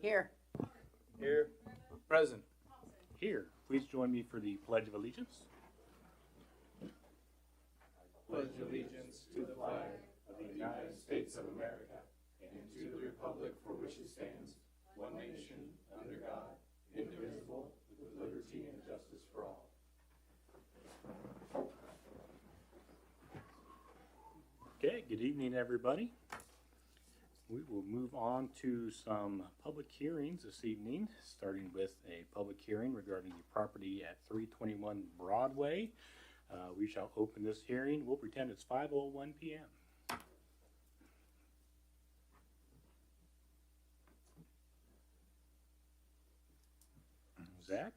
Here. Here. Present. Here, please join me for the Pledge of Allegiance. Pledge allegiance to the flag of the United States of America and to the republic for which it stands, one nation, under God, indivisible, with liberty and justice for all. Okay, good evening, everybody. We will move on to some public hearings this evening, starting with a public hearing regarding the property at 321 Broadway. We shall open this hearing. We'll pretend it's 5:01 p.m. Zach?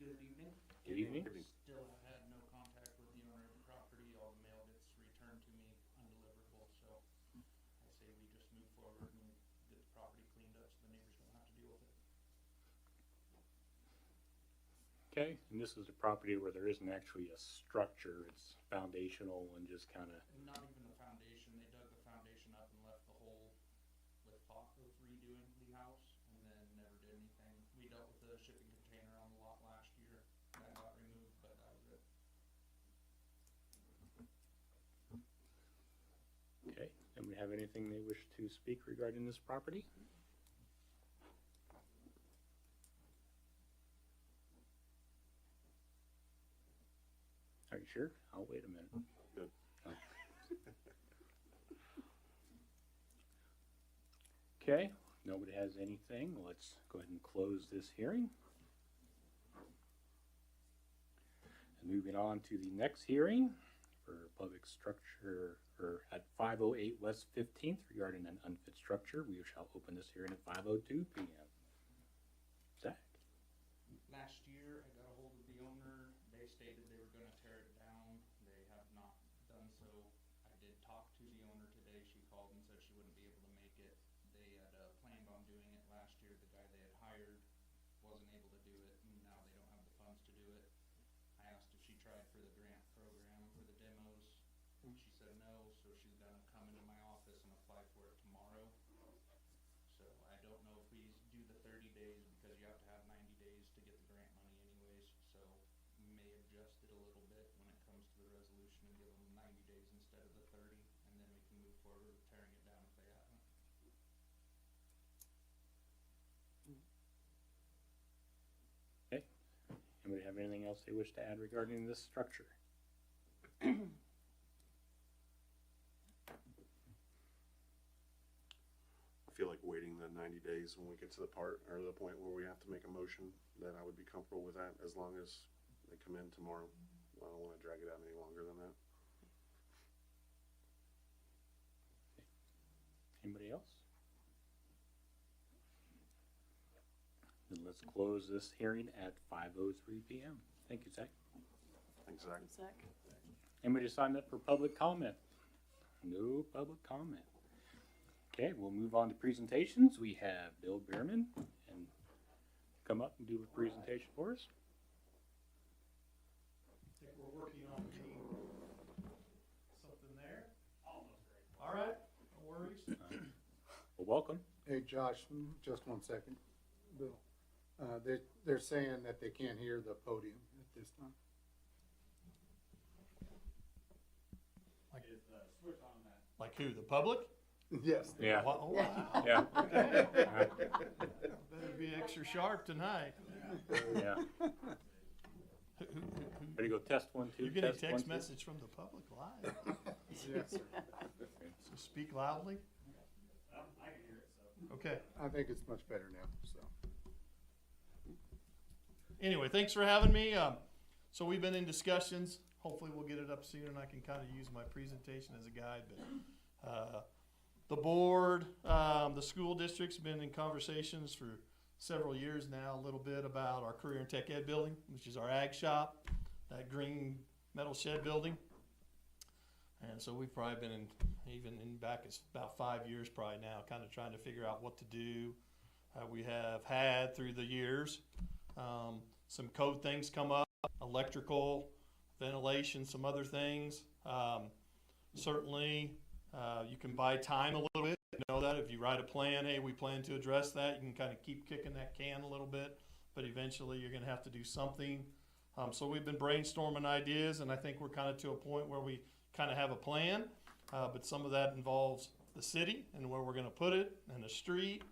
Good evening. Good evening. Still have had no contact with the owner of the property. All the mail gets returned to me undeliverable, so I say we just move forward and get the property cleaned up so the neighbors don't have to deal with it. Okay, and this is a property where there isn't actually a structure. It's foundational and just kind of, And not even the foundation. They dug the foundation up and left the hole with thought of redoing the house and then never did anything. We dealt with the shipping container on the lot last year. That got removed, but that was it. okay. Anybody have anything they wish to speak regarding this property? Are you sure? I'll wait a minute. Good. Okay, nobody has anything. Let's go ahead and close this hearing. And moving on to the next hearing for public structure, or at 508 West 15th regarding an unfit structure. We shall open this hearing at 5:02 p.m. Zach? Last year, I got a hold of the owner. They stated they were gonna tear it down. They have not done so. I did talk to the owner today. She called and said she wouldn't be able to make it. They had planned on doing it last year. The guy they had hired wasn't able to do it, and now they don't have the funds to do it. I asked if she tried for the grant program for the demos. She said no, so she's gonna come into my office and apply for it tomorrow. So I don't know if we do the 30 days because you have to have 90 days to get the grant money anyways. So we may adjust it a little bit when it comes to the resolution and give them 90 days instead of the 30, and then we can move forward with tearing it down if they haven't. Okay. Anybody have anything else they wish to add regarding this structure? I feel like waiting the 90 days when we get to the part or the point where we have to make a motion, that I would be comfortable with that as long as they come in tomorrow. I don't want to drag it out any longer than that. Anybody else? Then let's close this hearing at 5:03 p.m. Thank you, Zach. Thanks, Zach. Zach? Anybody signed up for public comment? No public comment. Okay, we'll move on to presentations. We have Bill Bierman, and come up and do a presentation for us. I think we're working on something there. All right, no worries. Well, welcome. Hey, Josh, just 1 second. Bill, they're saying that they can't hear the podium at this time. Like who, the public? Yes. Yeah. Oh, wow. Yeah. Okay. Better be extra sharp tonight. Yeah. Ready to go test 1, 2. You're getting a test 1, text 2. message from the public live. Yes, sir. So speak loudly. I can hear it, so. Okay. I think it's much better now, so. Anyway, thanks for having me. So we've been in discussions. Hopefully we'll get it up soon and I can kind of use my presentation as a guide. But the board, the school district's been in conversations for several years now, a little bit about our career and tech ed building, which is our ag shop, that green metal shed building. And so we've probably been back as about 5 years probably now, kind of trying to figure out what to do. We have had through the years some code things come up, electrical, ventilation, some other things. Certainly you can buy time a little bit know that if you write a plan, hey, we plan to address that, you can kind of keep kicking that can a little bit, but eventually you're gonna have to do something. So we've been brainstorming ideas, and I think we're kind of to a point where we kind of have a plan, but some of that involves the city and where we're gonna put it, and the street.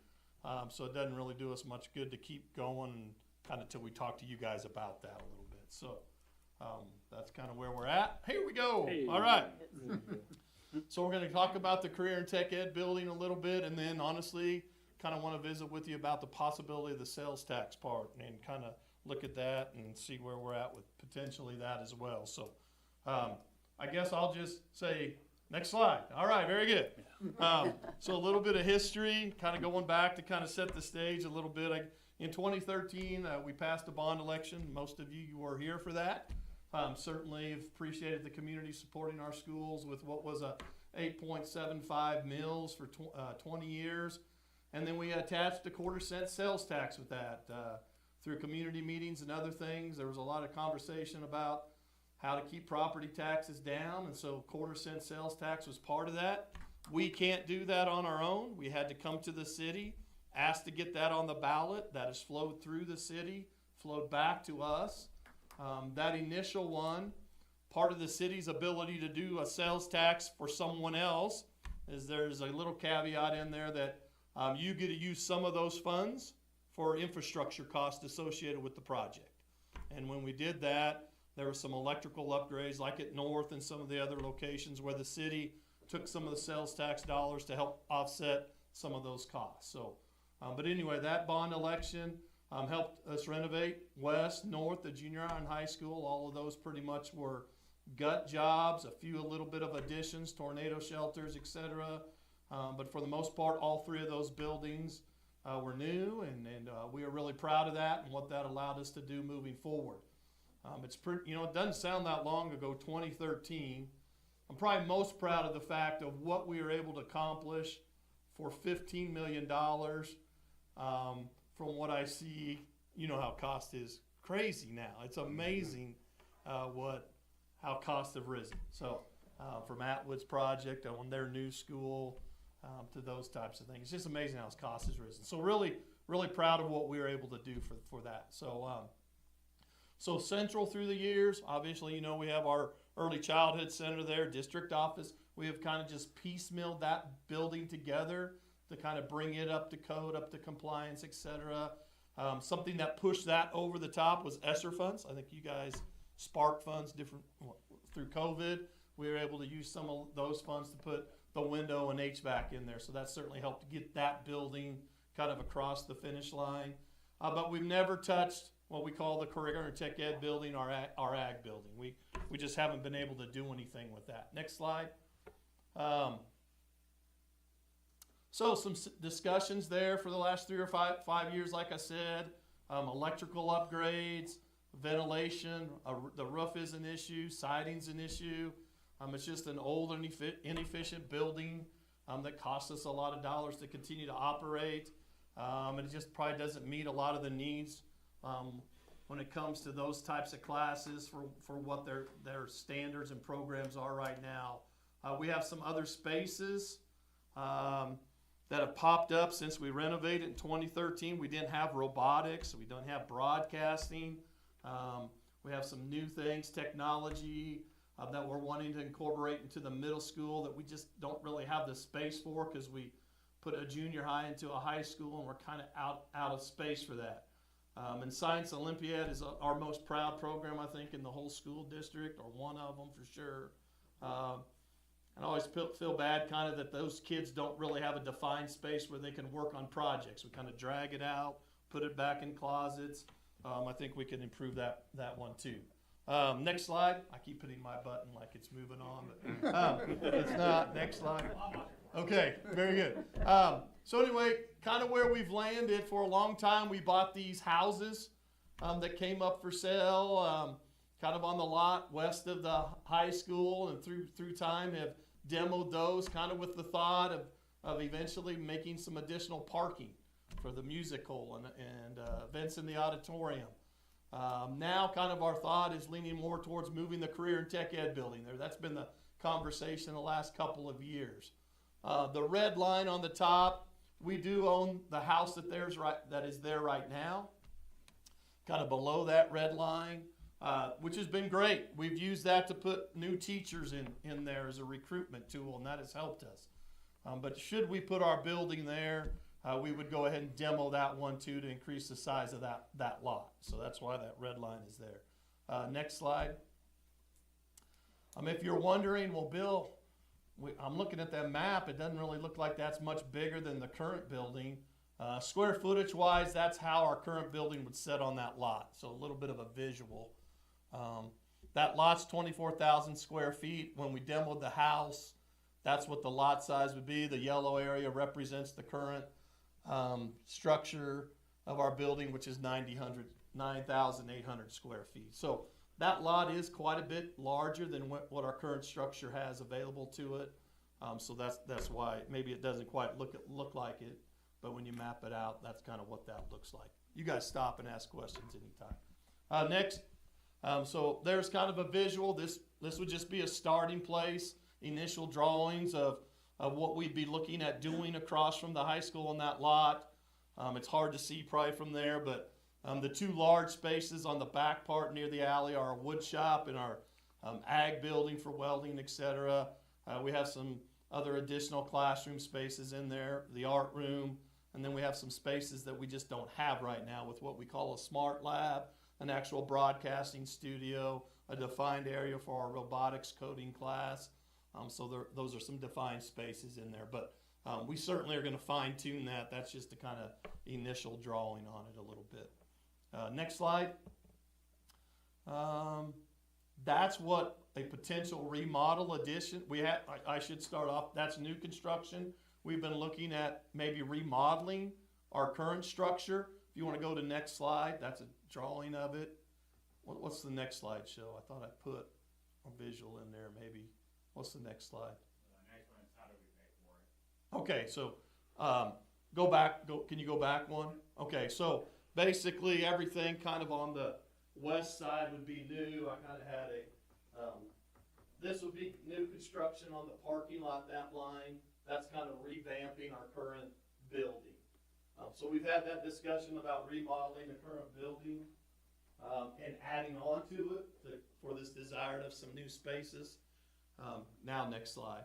So it doesn't really do us much good to keep going and kind of till we talk to you guys about that a little bit. So that's kind of where we're at. Here we go. Hey. All right. So we're going to talk about the Career and Tech Ed building a little bit, and then honestly, kind of want to visit with you about the possibility of the sales tax part and kind of look at that and see where we're at with potentially that as well. So I guess I'll just say, next slide. All right, very good. So a little bit of history, kind of going back to kind of set the stage a little bit. In 2013, we passed a bond election. Most of you were here for that. Certainly have appreciated the community supporting our schools with what was a 8.75 mills for 20 years. And then we attached a 1/4-cent sales tax with that. Through community meetings and other things, there was a lot of conversation about how to keep property taxes down, and so 1/4-cent sales tax was part of that. We can't do that on our own. We had to come to the city, ask to get that on the ballot. That has flowed through the city, flowed back to us. That initial one, part of the city's ability to do a sales tax for someone else is there's a little caveat in there that you get to use some of those funds for infrastructure costs associated with the project. And when we did that, there were some electrical upgrades like at North and some of the other locations where the city took some of the sales tax dollars to help offset some of those costs. So, but anyway, that bond election helped us renovate West, North, the junior high and high school. All of those pretty much were gut jobs, a little bit of additions, tornado shelters, etc. But for the most part, all three of those buildings were new, and we are really proud of that and what that allowed us to do moving forward. It's pretty, it doesn't sound that long ago, 2013. I'm probably most proud of the fact of what we were able to accomplish for $15 million. From what I see, how cost is crazy now. It's amazing how costs have risen. So from Atwood's project on their new school to those types of things, it's just amazing how cost has risen. So really, really proud of what we were able to do for that. So Central through the years, obviously, we have our early childhood center there, district office. We have kind of just piecemealed that building together to kind of bring it up to code, up to compliance, etc. Something that pushed that over the top was ESSER funds. I think you guys sparked funds through COVID. We were able to use some of those funds to put the window and HVAC in there. So that certainly helped get that building kind of across the finish line. But we've never touched what we call the Career and Tech Ed building, our ag building. We just haven't been able to do anything with that. Next slide. So some discussions there for the last 3 or 5 years, like I said. Electrical upgrades, ventilation, the roof is an issue, siding's an issue. It's just an old and inefficient building that costs us a lot of dollars to continue to operate. And it just probably doesn't meet a lot of the needs when it comes to those types of classes for what their standards and programs are right now. We have some other spaces that have popped up since we renovated in 2013. We didn't have robotics. We don't have broadcasting. We have some new things, technology that we're wanting to incorporate into the middle school that we just don't really have the space for because we put a junior high into a high school and we're kind of out of space for that. And Science Olympiad is our most proud program, I think, in the whole school district, or one of them for sure. And I always feel bad kind of that those kids don't really have a defined space where they can work on projects. We kind of drag it out, put it back in closets. I think we can improve that one too. Next slide. I keep hitting my button like it's moving on, but it's not. Next slide. Okay, very good. So anyway, kind of where we've landed for a long time, we bought these houses that came up for sale, kind of on the lot west of the high school, and through time have demoed those kind of with the thought of eventually making some additional parking for the musical and events in the auditorium. Now kind of our thought is leaning more towards moving the Career and Tech Ed building there. That's been the conversation the last couple of years. The red line on the top, we do own the house that is there right now. Kind of below that red line, which has been great. We've used that to put new teachers in there as a recruitment tool, and that has helped us. But should we put our building there, we would go ahead and demo that one too to increase the size of that lot. So that's why that red line is there. Next slide. If you're wondering, well, Bill, I'm looking at that map. It doesn't really look like that's much bigger than the current building. Square footage wise, that's how our current building would sit on that lot. So a little bit of a visual. That lot's 24,000 square feet. When we demoed the house, that's what the lot size would be. The yellow area represents the current structure of our building, which is 9,800 square feet. So that lot is quite a bit larger than what our current structure has available to it. So that's why maybe it doesn't quite look like it, but when you map it out, that's kind of what that looks like. You guys stop and ask questions anytime. Next, so there's kind of a visual. This would just be a starting place, initial drawings of what we'd be looking at doing across from the high school on that lot. It's hard to see probably from there, but the two large spaces on the back part near the alley are our wood shop and our ag building for welding, etc. We have some other additional classroom spaces in there, the art room, and then we have some spaces that we just don't have right now with what we call a smart lab, an actual broadcasting studio, a defined area for our robotics coding class. So those are some defined spaces in there, but we certainly are going to fine tune that. That's just a kind of initial drawing on it a little bit. Next slide. That's what a potential remodel addition. I should start off, that's new construction. We've been looking at maybe remodeling our current structure. If you want to go to next slide, that's a drawing of it. What's the next slide show? I thought I put a visual in there maybe. What's the next slide? The next one is how do we pay for it? Okay, so go back. Can you go back one? Okay, so basically everything kind of on the west side would be new. I kind of had this would be new construction on the parking lot, that line. That's kind of revamping our current building. So we've had that discussion about remodeling the current building and adding on to it for this desire of some new spaces. Now, next slide.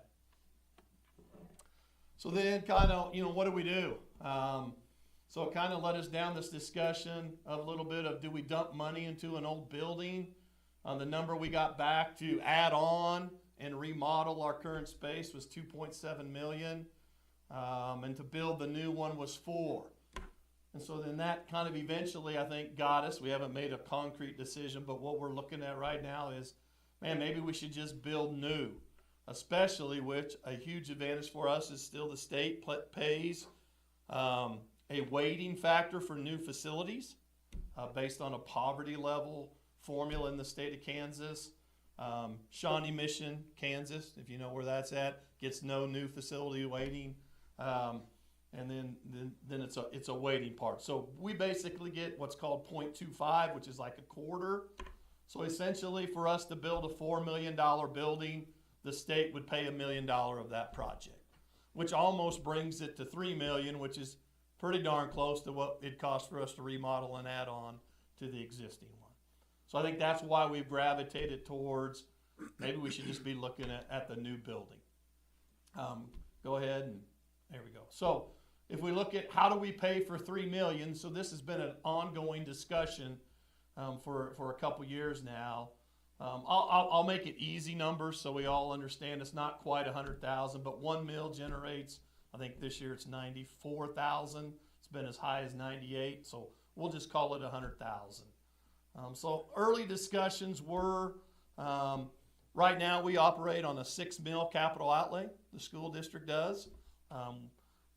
So then kind of, what do we do? So it kind of led us down this discussion of a little bit of, do we dump money into an old building? The number we got back to add on and remodel our current space was $2.7 million. And to build the new one was $4 million. And so then that kind of eventually, I think, got us. We haven't made a concrete decision, but what we're looking at right now is, man, maybe we should just build new, especially which a huge advantage for us is still the state pays a weighting factor for new facilities based on a poverty level formula in the state of Kansas. Shawnee Mission, Kansas, if you know where that's at, gets no new facility weighting. And then it's a weighting part. So we basically get what's called 0.25, which is like a quarter. So essentially for us to build a $4 million building, the state would pay $1 million of that project, which almost brings it to $3 million, which is pretty darn close to what it costs for us to remodel and add on to the existing one. So I think that's why we've gravitated towards maybe we should just be looking at the new building. Go ahead and there we go. So if we look at how do we pay for $3 million, so this has been an ongoing discussion for a couple years now. I'll make it easy numbers so we all understand it's not quite 100,000, but 1 mil generates, I think this year it's 94,000. It's been as high as 98, so we'll just call it 100,000. So early discussions were, right now we operate on a 6 mil capital outlay, the school district does.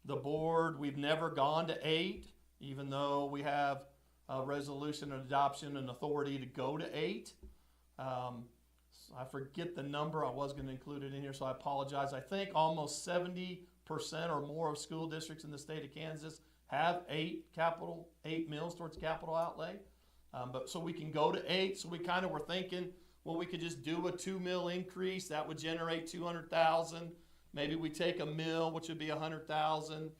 The board, we've never gone to 8, even though we have a resolution and adoption and authority to go to 8. So I forget the number. I was going to include it in here, so I apologize. I think almost 70% or more of school districts in the state of Kansas have 8 mils towards capital outlay. But so we can go to 8. So we kind of were thinking, well, we could just do a 2 mil increase. That would generate 200,000. Maybe we take a mill, which would be 100,000.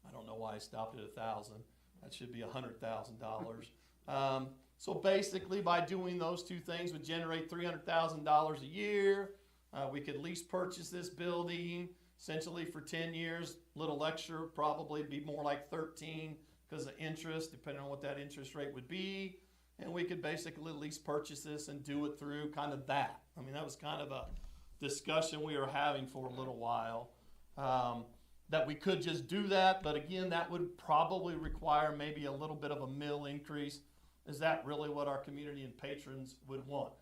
I don't know why I stopped at 1,000. That should be $100,000. So basically, by doing those two things, would generate $300,000 a year. We could lease purchase this building essentially for 10 years. Little extra, probably be more like 13 because of interest, depending on what that interest rate would be. And we could basically lease purchase this and do it through kind of that. I mean, that was kind of a discussion we were having for a little while. That we could just do that, but again, that would probably require maybe a little bit of a mill increase. Is that really what our community and patrons would want?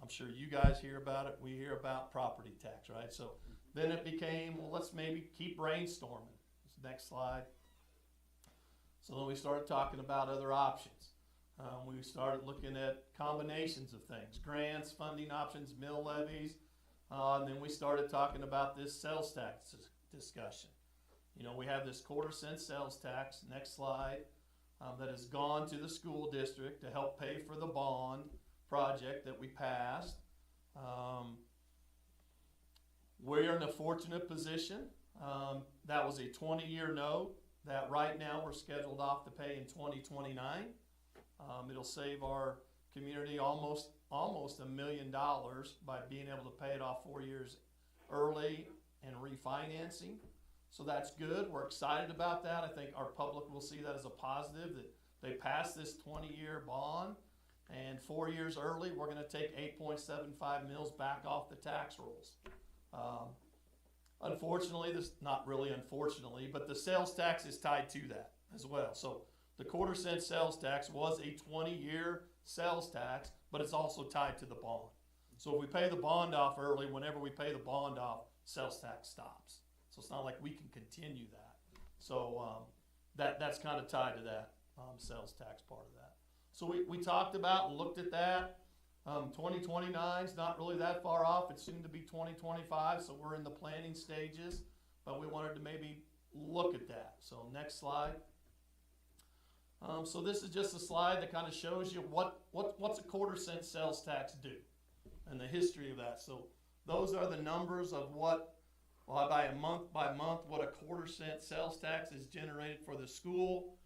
I'm sure you guys hear about it. We hear about property tax, right? So then it became, well, let's maybe keep brainstorming. Next slide. So then we started talking about other options. We started looking at combinations of things, grants, funding options, mill levies, and then we started talking about this sales tax discussion. You know, we have this 1/4 cent sales tax, next slide, that has gone to the school district to help pay for the bond project that we passed. We're in a fortunate position. That was a 20-year note that right now we're scheduled off to pay in 2029. It'll save our community almost $1 million by being able to pay it off 4 years early and refinancing. So that's good. We're excited about that. I think our public will see that as a positive, that they passed this 20-year bond, and 4 years early, we're going to take 8.75 mils back off the tax rolls. Unfortunately, not really unfortunately, but the sales tax is tied to that as well. So the 1/4 cent sales tax was a 20-year sales tax, but it's also tied to the bond. So if we pay the bond off early, whenever we pay the bond off, sales tax stops. So it's not like we can continue that. So that's kind of tied to that sales tax part of that. So we talked about and looked at that. 2029 is not really that far off. It's soon to be 2025, so we're in the planning stages, but we wanted to maybe look at that. So next slide. So this is just a slide that kind of shows you what's a 1/4 cent sales tax do and the history of that. So those are the numbers of what, by month, what a 1/4 cent sales tax is generated for the school.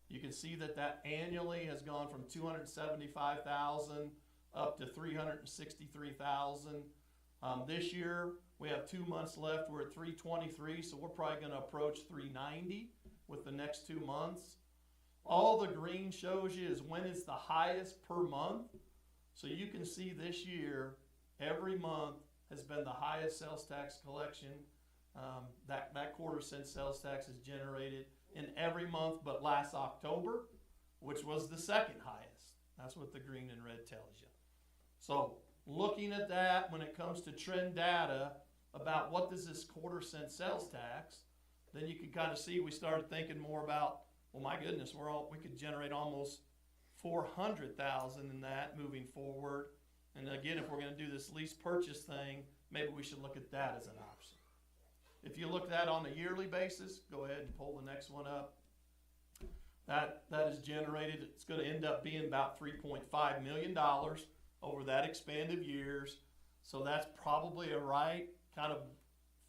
You can see that annually has gone from 275,000 up to 363,000. This year we have 2 months left. We're at 323, so we're probably going to approach 390 with the next 2 months. All the green shows you is when it's the highest per month. So you can see this year, every month has been the highest sales tax collection. That 1/4 cent sales tax is generated in every month but last October, which was the second highest. That's what the green and red tells you. So looking at that, when it comes to trend data about what does this 1/4 cent sales tax, then you can kind of see we started thinking more about, well, my goodness, we could generate almost 400,000 in that moving forward. And again, if we're going to do this lease purchase thing, maybe we should look at that as an option. If you look at that on a yearly basis, go ahead and pull the next one up. That is generated, it's going to end up being about $3.5 million over that expanded years. So that's probably a right, kind of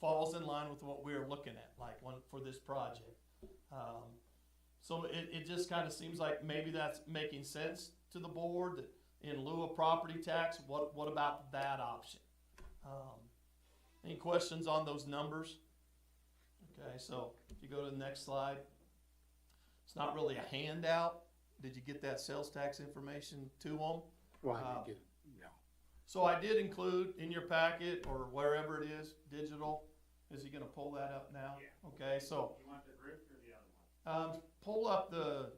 falls in line with what we're looking at, like one for this project. So it just kind of seems like maybe that's making sense to the board, that in lieu of property tax, what about that option? Any questions on those numbers? Okay, so if you go to the next slide, it's not really a handout. Did you get that sales tax information to them? Why did you get it? Yeah. So I did include in your packet or wherever it is, digital. Is he gonna pull that up now? Yeah. Okay, so You want the group or the other one? pull up the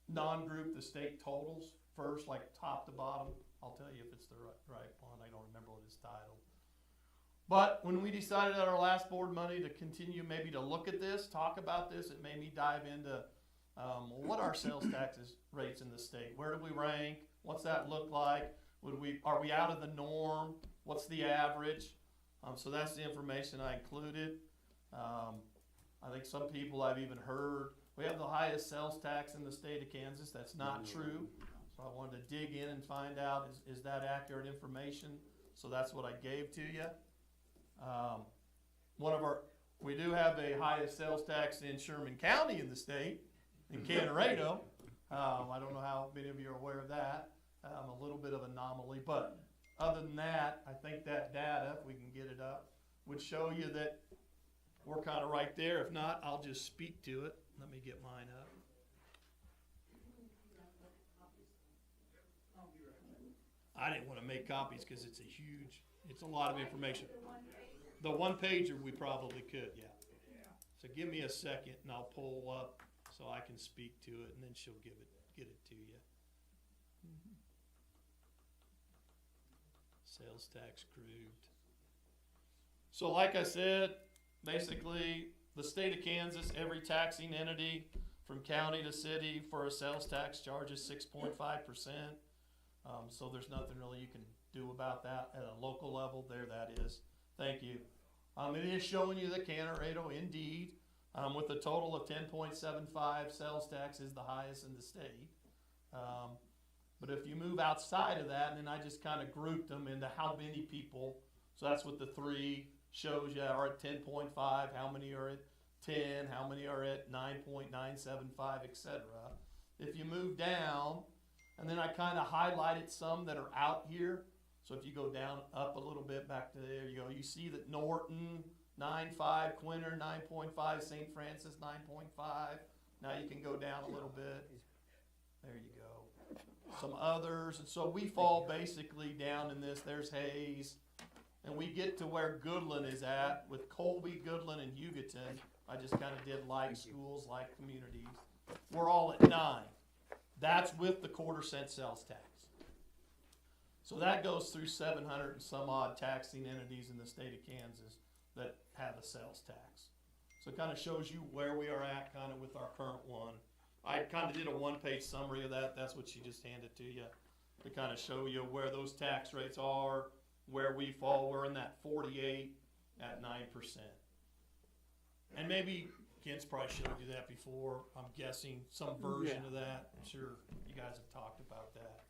non-group, the state totals first, like top to bottom. I'll tell you if it's the right one. I don't remember what it's titled. But when we decided at our last board Monday to continue maybe to look at this, talk about this, it made me dive into what are sales taxes rates in the state? Where do we rank? What's that look like? Are we out of the norm? What's the average? So that's the information I included. I think some people I've even heard, we have the highest sales tax in the state of Kansas. That's not true. So I wanted to dig in and find out, is that accurate information? So that's what I gave to you. We do have the highest sales tax in Sherman County in the state, in Canorado. I don't know how many of you are aware of that. A little bit of anomaly, but other than that, I think that data, if we can get it up, would show you that we're kind of right there. If not, I'll just speak to it. Let me get mine up. I didn't want to make copies because it's a lot of information. The one pager we probably could, yeah. So give me a second and I'll pull up so I can speak to it, and then she'll get it to you. Sales tax grouped. So like I said, basically the state of Kansas, every taxing entity from county to city for a sales tax charges 6.5%. So there's nothing really you can do about that at a local level. There that is. Thank you. It is showing you that Canorado indeed, with a total of 10.75 sales tax, is the highest in the state. But if you move outside of that, and then I just kind of grouped them into how many people, so that's what the 3 shows you are at 10.5, how many are at 10, how many are at 9.975, etc. If you move down, and then I kind of highlighted some that are out here. So if you go down up a little bit back to there, you go, you see that Norton 9.5, Quinter 9.5, St. Francis 9.5. Now you can go down a little bit. There you go. Some others, and so we fall basically down in this. There's Hayes, and we get to where Goodland is at with Colby, Goodland, and Hugoton. I just kind of did like schools, like communities. We're all at 9. That's with the quarter-cent sales tax. So that goes through 700 and some odd taxing entities in the state of Kansas that have a sales tax. So it kind of shows you where we are at kind of with our current one. I kind of did a one-page summary of that. That's what she just handed to you to kind of show you where those tax rates are, where we fall. We're in that 48 at 9%. And maybe Kent's probably showed you that before. I'm guessing some version of that. I'm sure you guys have talked about that.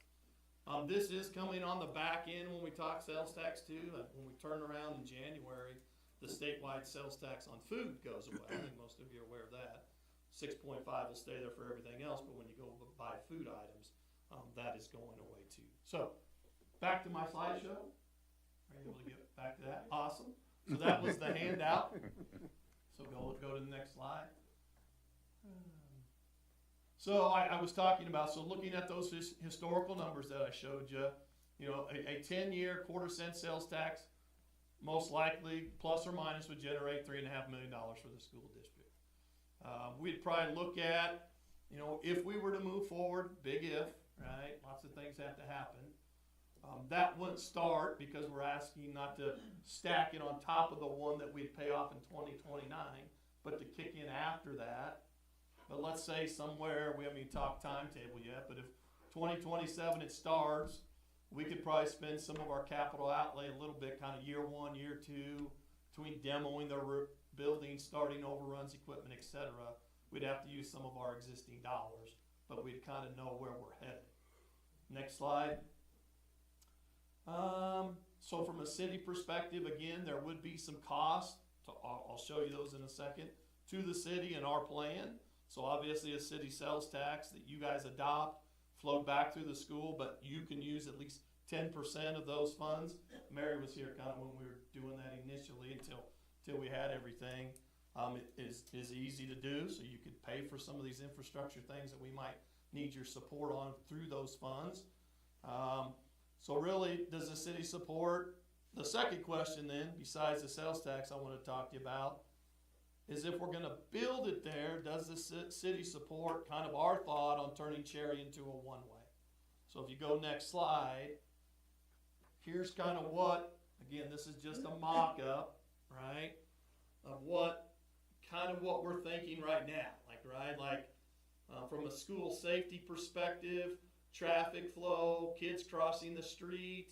This is coming on the back end when we talk sales tax too. When we turn around in January, the statewide sales tax on food goes away. I think most of you are aware of that. 6.5 will stay there for everything else, but when you go buy food items, that is going away too. So, back to my slideshow. Are you able to get back to that? Awesome. So that was the handout. So go to the next slide. So I was talking about, so looking at those historical numbers that I showed you, a 10-year quarter-cent sales tax, most likely, plus or minus, would generate $3.5 million for the school district. We'd probably look at, if we were to move forward, big if, right? Lots of things have to happen. That wouldn't start because we're asking not to stack it on top of the one that we'd pay off in 2029, but to kick in after that. But let's say somewhere, we haven't even talked timetable yet, but if 2027 it starts, we could probably spend some of our capital outlay a little bit, kind of year 1, year 2, between demoing the building, starting overruns, equipment, etc. We'd have to use some of our existing dollars, but we'd kind of know where we're headed. Next slide. So from a city perspective, again, there would be some cost. I'll show you those in a second, to the city and our plan. So obviously a city sales tax that you guys adopt, flow back through the school, but you can use at least 10% of those funds. Mary was here kind of when we were doing that initially until we had everything. It is easy to do, so you could pay for some of these infrastructure things that we might need your support on through those funds. So really, does the city support? The second question then, besides the sales tax I want to talk to you about, is if we're going to build it there, does the city support kind of our thought on turning Cherry into a one-way? So if you go next slide, here's kind of what, again, this is just a mock-up, right, of what we're thinking right now. From a school safety perspective, traffic flow, kids crossing the street,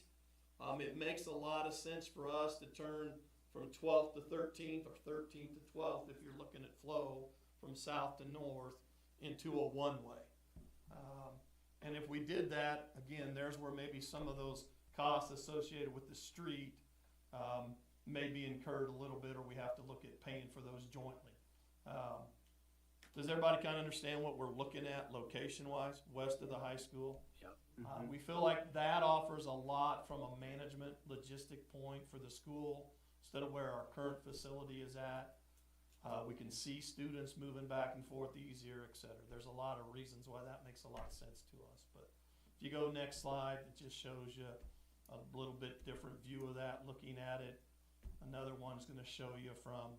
it makes a lot of sense for us to turn from 12th to 13th or 13th to 12th, if you're looking at flow from south to north, into a one-way. And if we did that, again, there's where maybe some of those costs associated with the street may be incurred a little bit, or we have to look at paying for those jointly. Does everybody kind of understand what we're looking at location-wise, west of the high school? Yep. We feel like that offers a lot from a management logistic point for the school, instead of where our current facility is at. We can see students moving back and forth easier, et cetera. There's a lot of reasons why that makes a lot of sense to us. But if you go next slide, it just shows you a little bit different view of that, looking at it. Another one's gonna show you from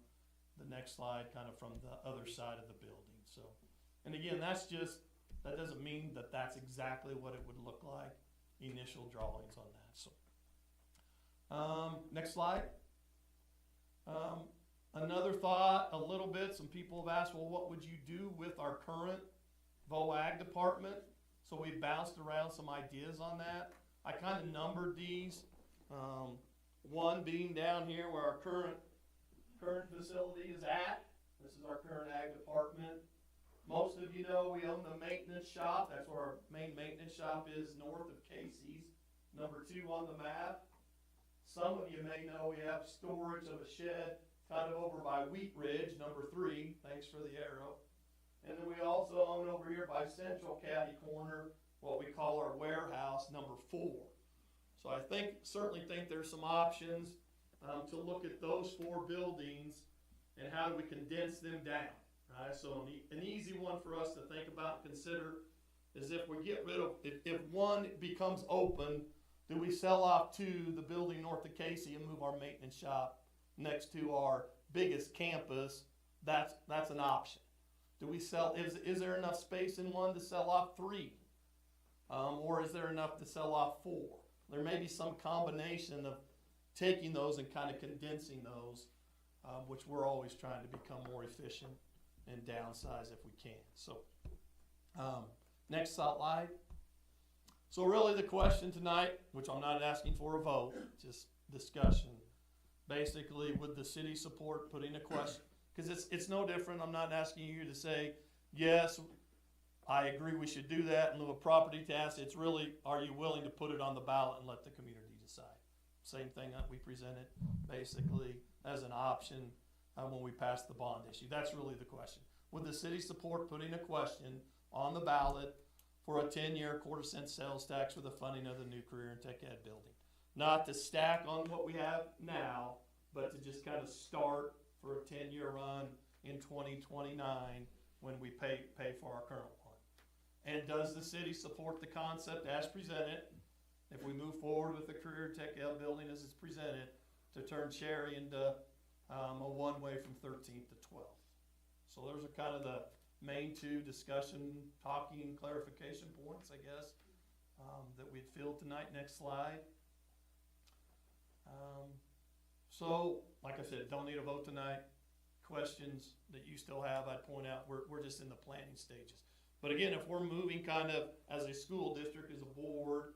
the next slide, kind of from the other side of the building. So, and again, that doesn't mean that that's exactly what it would look like, initial drawings on that. So, next slide. Another thought, a little bit, some people have asked, well, what would you do with our current VOAG department? So we bounced around some ideas on that. I kind of numbered these. One being down here where our current facility is at. This is our current ag department. Most of you know we own the maintenance shop. That's where our main maintenance shop is, north of Casey's, number 2 on the map. Some of you may know we have storage of a shed kind of over by Wheat Ridge, number 3. Thanks for the arrow. And then we also own over here by Central Caddy Corner, what we call our warehouse, number 4. So I certainly think there's some options to look at those 4 buildings and how do we condense them down, right? So an easy one for us to think about and consider is if we get rid of, if one becomes open, do we sell off to the building north of Casey and move our maintenance shop next to our biggest campus? That's an option. Do we sell, is there enough space in one to sell off 3? Or is there enough to sell off 4? There may be some combination of taking those and kind of condensing those, which we're always trying to become more efficient and downsize if we can. So, next slide. So really the question tonight, which I'm not asking for a vote, just discussion. Basically, would the city support putting a question? Because it's no different. I'm not asking you to say, yes, I agree we should do that in lieu of property tax. It's really, are you willing to put it on the ballot and let the community decide? Same thing that we presented basically as an option when we passed the bond issue. That's really the question. Would the city support putting a question on the ballot for a 10-year quarter-cent sales tax for the funding of the new career and tech ed building? Not to stack on what we have now, but to just kind of start for a 10-year run in 2029 when we pay for our current one. And does the city support the concept as presented, if we move forward with the career tech ed building as it's presented, to turn Cherry into a one-way from 13th to 12th? So those are kind of the main 2 discussion, talking, clarification points, I guess, that we'd feel tonight. Next slide. So, like I said, don't need a vote tonight. Questions that you still have, I'd point out, we're just in the planning stages. But again, if we're moving kind of as a school district, as a board,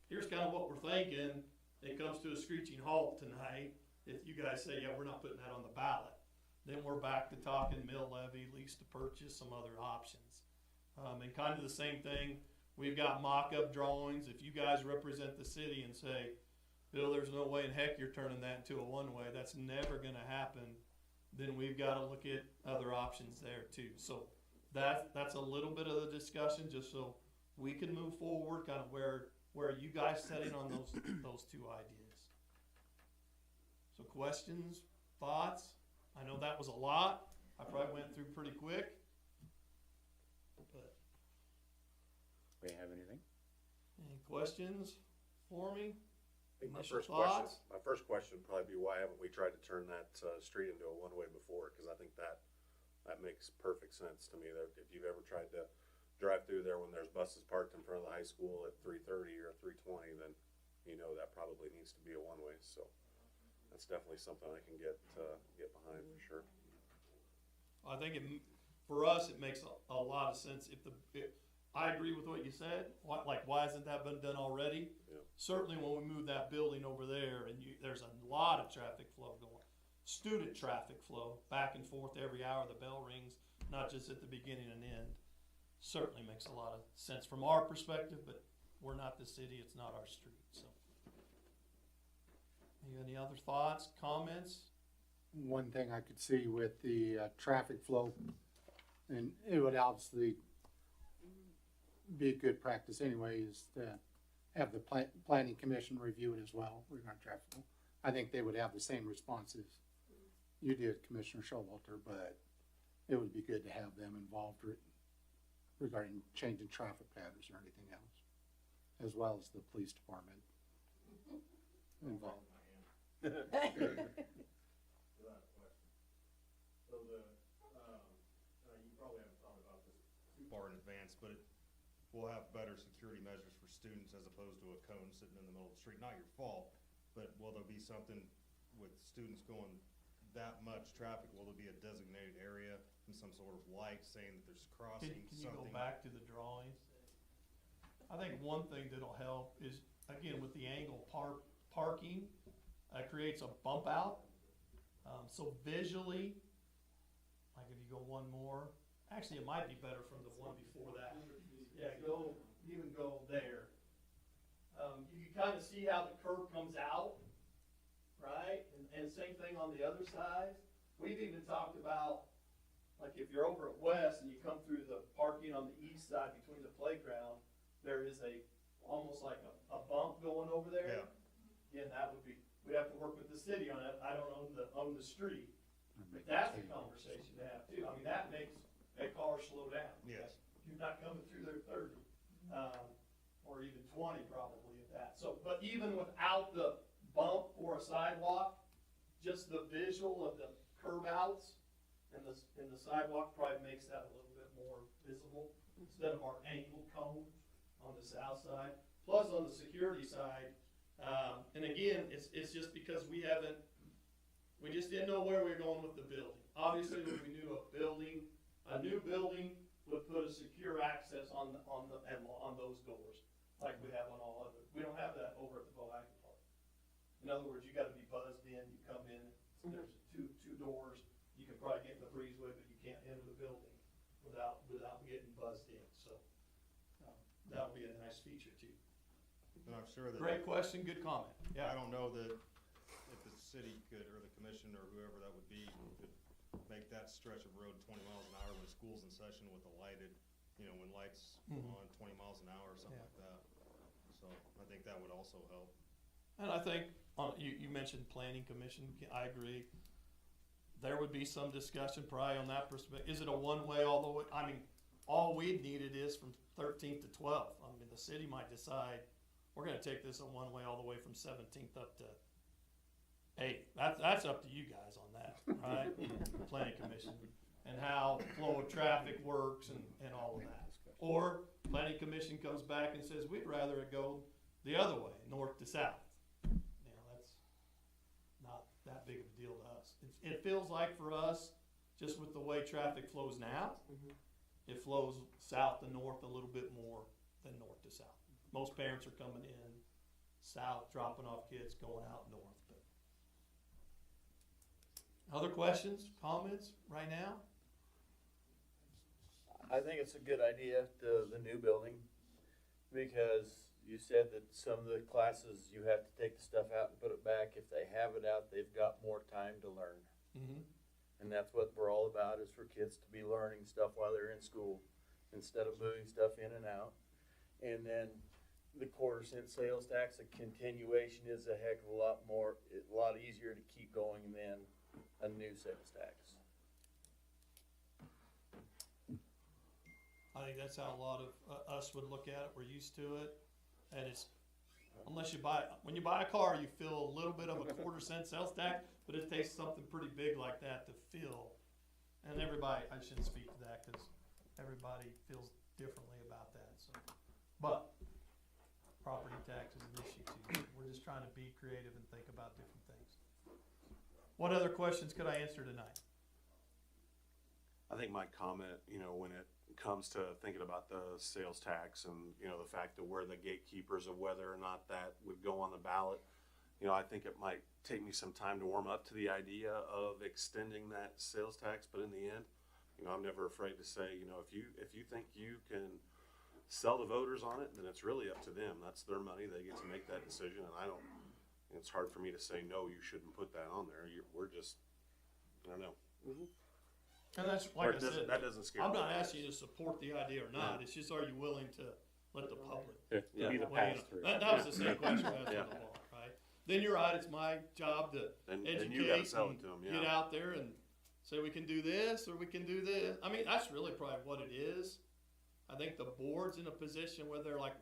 here's kind of what we're thinking. It comes to a screeching halt tonight. If you guys say, yeah, we're not putting that on the ballot, then we're back to talking mill levy, lease to purchase, some other options. And kind of the same thing, we've got mock-up drawings. If you guys represent the city and say, Bill, there's no way in heck you're turning that into a one-way, that's never gonna happen, then we've gotta look at other options there too. So that's a little bit of the discussion, just so we can move forward, kind of where are you guys setting on those 2 ideas. So questions, thoughts? I know that was a lot. I probably went through pretty quick. But We have anything? any questions for me? I think Initial thoughts? my first question would probably be, why haven't we tried to turn that street into a one-way before? Because I think that makes perfect sense to me. That if you've ever tried to drive through there when there's buses parked in front of the high school at 3:30 or 3:20, then you know that probably needs to be a one-way. So that's definitely something I can get behind for sure. I think for us, it makes a lot of sense. I agree with what you said. Why hasn't that been done already? Yeah. Certainly when we move that building over there, and there's a lot of traffic flow going, student traffic flow back and forth every hour the bell rings, not just at the beginning and end. Certainly makes a lot of sense from our perspective, but we're not the city, it's not our street. So, Any other thoughts, comments? One thing I could see with the traffic flow, and it would obviously be a good practice anyway, is to have the planning commission review it as well regarding traffic flow. I think they would have the same responses you did, Commissioner Showalter, but it would be good to have them involved regarding changing traffic patterns or anything else, as well as the police department involved. So you probably haven't thought about this too far in advance, but we'll have better security measures for students as opposed to a cone sitting in the middle of the street. Not your fault, but will there be something with students going that much traffic? Will there be a designated area and some sort of light saying that there's crossing, Can you something? go back to the drawings? I think one thing that'll help is, again, with the angle parking, creates a bump out. So visually, like if you go one more, actually it might be better from the one before that. Yeah, even go there. You can kind of see how the curve comes out, right? And same thing on the other side. We've even talked about, like if you're over at West and you come through the parking on the east side between the playground, there is almost like a bump going over there. Yeah. Again, that would be, we'd have to work with the city on it. I don't own the street. But that's a conversation to have too. I mean, that makes a car slow down. Yes. You're not coming through there 30, or even 20 probably at that. So, but even without the bump or a sidewalk, just the visual of the curb outs and the sidewalk probably makes that a little bit more visible instead of our angled cone on the south side. Plus on the security side, and again, it's just because we just didn't know where we were going with the building. Obviously, when we knew a new building would put a secure access on those doors, like we have on all other. We don't have that over at the Boac Park. In other words, you gotta be buzzed in, you come in, there's two doors, you can probably get in the breezeway, but you can't enter the building without getting buzzed in, so, that'll be a nice feature too. And I'm sure that. Great question, good comment, I yeah. don't know that if the city could, or the commission, or whoever that would be, could make that stretch of road 20 miles an hour when school's in session with the lighted, when lights Mhm. on 20 miles an hour or something Yeah. like that. So I think that would also help. And I think, you mentioned planning commission, I agree. There would be some discussion probably on that perspective. Is it a one-way all the way? I mean, all we needed is from 13th to 12th. I mean, the city might decide, we're gonna take this a one-way all the way from 17th up to 8th. That's up to you guys on that, right? Planning commission, and how flow of traffic works and all of that. Or planning commission comes back and says, we'd rather it go the other way, north to south. That's not that big of a deal to us. It feels like for us, just with the way traffic flows now, it flows south to north a little bit more than north to south. Most parents are coming in south, dropping off kids, going out north. But other questions, comments right now? I think it's a good idea, the new building, because you said that some of the classes, you have to take the stuff out and put it back. If they have it out, they've got more time to learn. Mm-hmm. And that's what we're all about, is for kids to be learning stuff while they're in school, instead of moving stuff in and out. And then the 1/4-cent sales tax, a continuation is a heck of a lot easier to keep going than a new sales tax. I think that's how a lot of us would look at it. We're used to it, and it's unless when you buy a car, you feel a little bit of a 1/4-cent sales tax, but it takes something pretty big like that to feel. And everybody, I shouldn't speak to that because everybody feels differently about that. So, but property tax is an issue too. We're just trying to be creative and think about different things. What other questions could I answer tonight? I think my comment, when it comes to thinking about the sales tax and, the fact that we're the gatekeepers of whether or not that would go on the ballot, I think it might take me some time to warm up to the idea of extending that sales tax, but in the end, I'm never afraid to say, if you think you can sell the voters on it, then it's really up to them. That's their money. They get to make that decision, and And it's hard for me to say, no, you shouldn't put that on there. We're just, I don't know. And that's, Or like I it doesn't- said, that doesn't scare I'm me. not asking you to support the idea or not, it's just, are you willing to let the public To be the weigh in? pass-through. That was the same question I asked Yeah. on the law, right? Then you're right, it's my job to And you gotta educate sell and it to them, get yeah. out there and say we can do this or we can do this. I mean, that's really probably what it is. I think the board's in a position where they're like,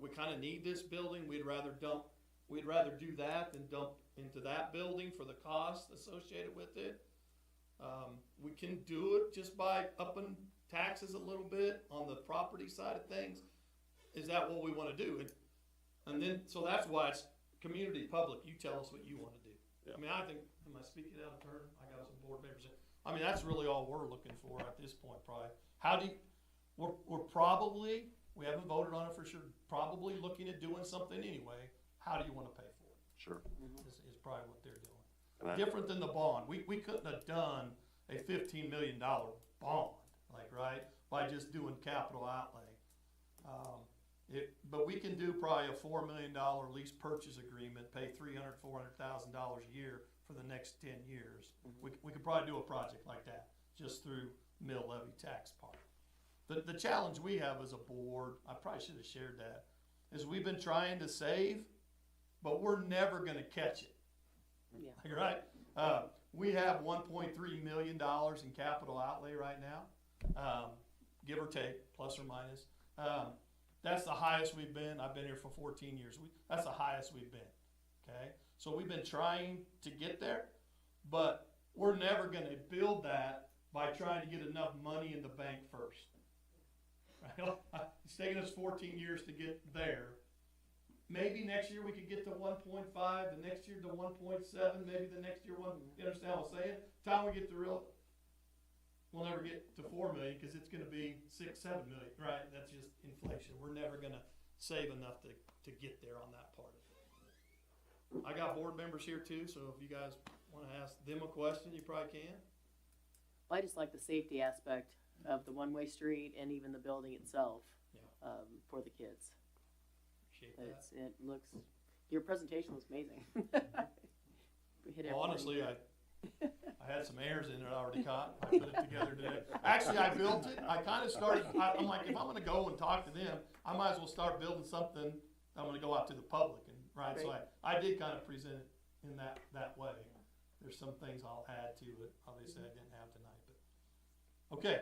we kinda need this building, we'd rather do that than dump into that building for the cost associated with it. We can do it just by upping taxes a little bit on the property side of things. Is that what we wanna do? And then, so that's why it's community public, you tell us what you wanna do. Yeah. I mean, I think, am I speaking out of turn? I got some board members. I mean, that's really all we're looking for at this point, probably. How do you, we're probably, we haven't voted on it for sure, probably looking at doing something anyway. How do you wanna pay for it? Sure. Is probably what they're doing. And I- Different than the bond. We couldn't have done a $15 million bond, like, right, by just doing capital outlay. But we can do probably a $4 million lease purchase agreement, pay $400,000 a year for the next 10 years. We could probably do a project like that, just through mill levy tax part. The challenge we have as a board, I probably should have shared that, is we've been trying to save, but we're never gonna catch it. Yeah. Right? We have $1.3 million in capital outlay right now, give or take, plus or minus. That's the highest we've been. I've been here for 14 years. That's the highest we've been. Okay? So we've been trying to get there, but we're never gonna build that by trying to get enough money in the bank first. Right? It's taken us 14 years to get there. Maybe next year we could get to 1.5, the next year to 1.7, maybe the next year you understand what I'm saying? Time we get to we'll never get to 4 million because it's gonna be 6, 7 million, right? That's just inflation. We're never gonna save enough to get there on that part of it. I got board members here too, so if you guys wanna ask them a question, you probably can. I just like the safety aspect of the one-way street and even the building itself, Yeah. For the kids. Appreciate that. It looks, your presentation was amazing. We hit Well, everything. honestly, I had some errors in it already caught. I put it together today. Actually, I built it. I kind of started, I'm like, if I'm gonna go and talk to them, I might as well start building something I'm gonna go out to the public and, right? So I did kind of present it in that way. There's some things I'll add to it, obviously I didn't have tonight, but. Okay,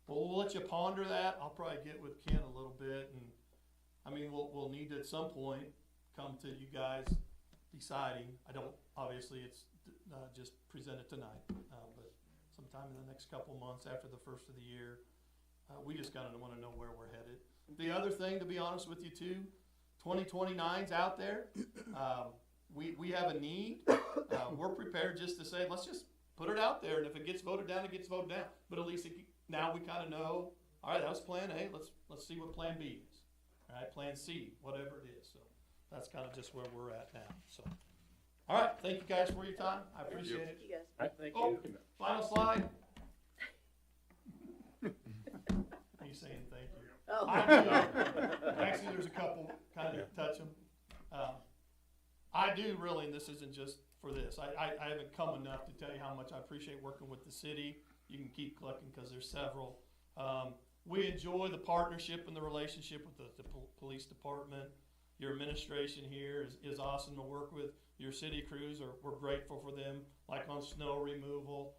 well, we'll let you ponder that. I'll probably get with Ken a little bit and, I mean, we'll need to at some point come to you guys deciding. I don't, obviously, it's just present it tonight, but sometime in the next couple months after the first of the year, we just gotta wanna know where we're headed. The other thing, to be honest with you too, 2029's out there. We have a need. We're prepared just to say, let's just put it out there, and if it gets voted down, it gets voted down. But at least now we kinda know, all right, that was plan A, let's see what plan B is. All right, plan C, whatever it is. So that's kinda just where we're at now, so. All right, thank you guys for your time. I appreciate it. You guys. All right, thank Oh, you. final slide. Are you saying thank you? Oh. Actually, there's a couple, kind of touch them. I do really, and this isn't just for this, I haven't come enough to tell you how much I appreciate working with the city. You can keep collecting because there's several. We enjoy the partnership and the relationship with the police department. Your administration here is awesome to work with. Your city crews we're grateful for them, like on snow removal.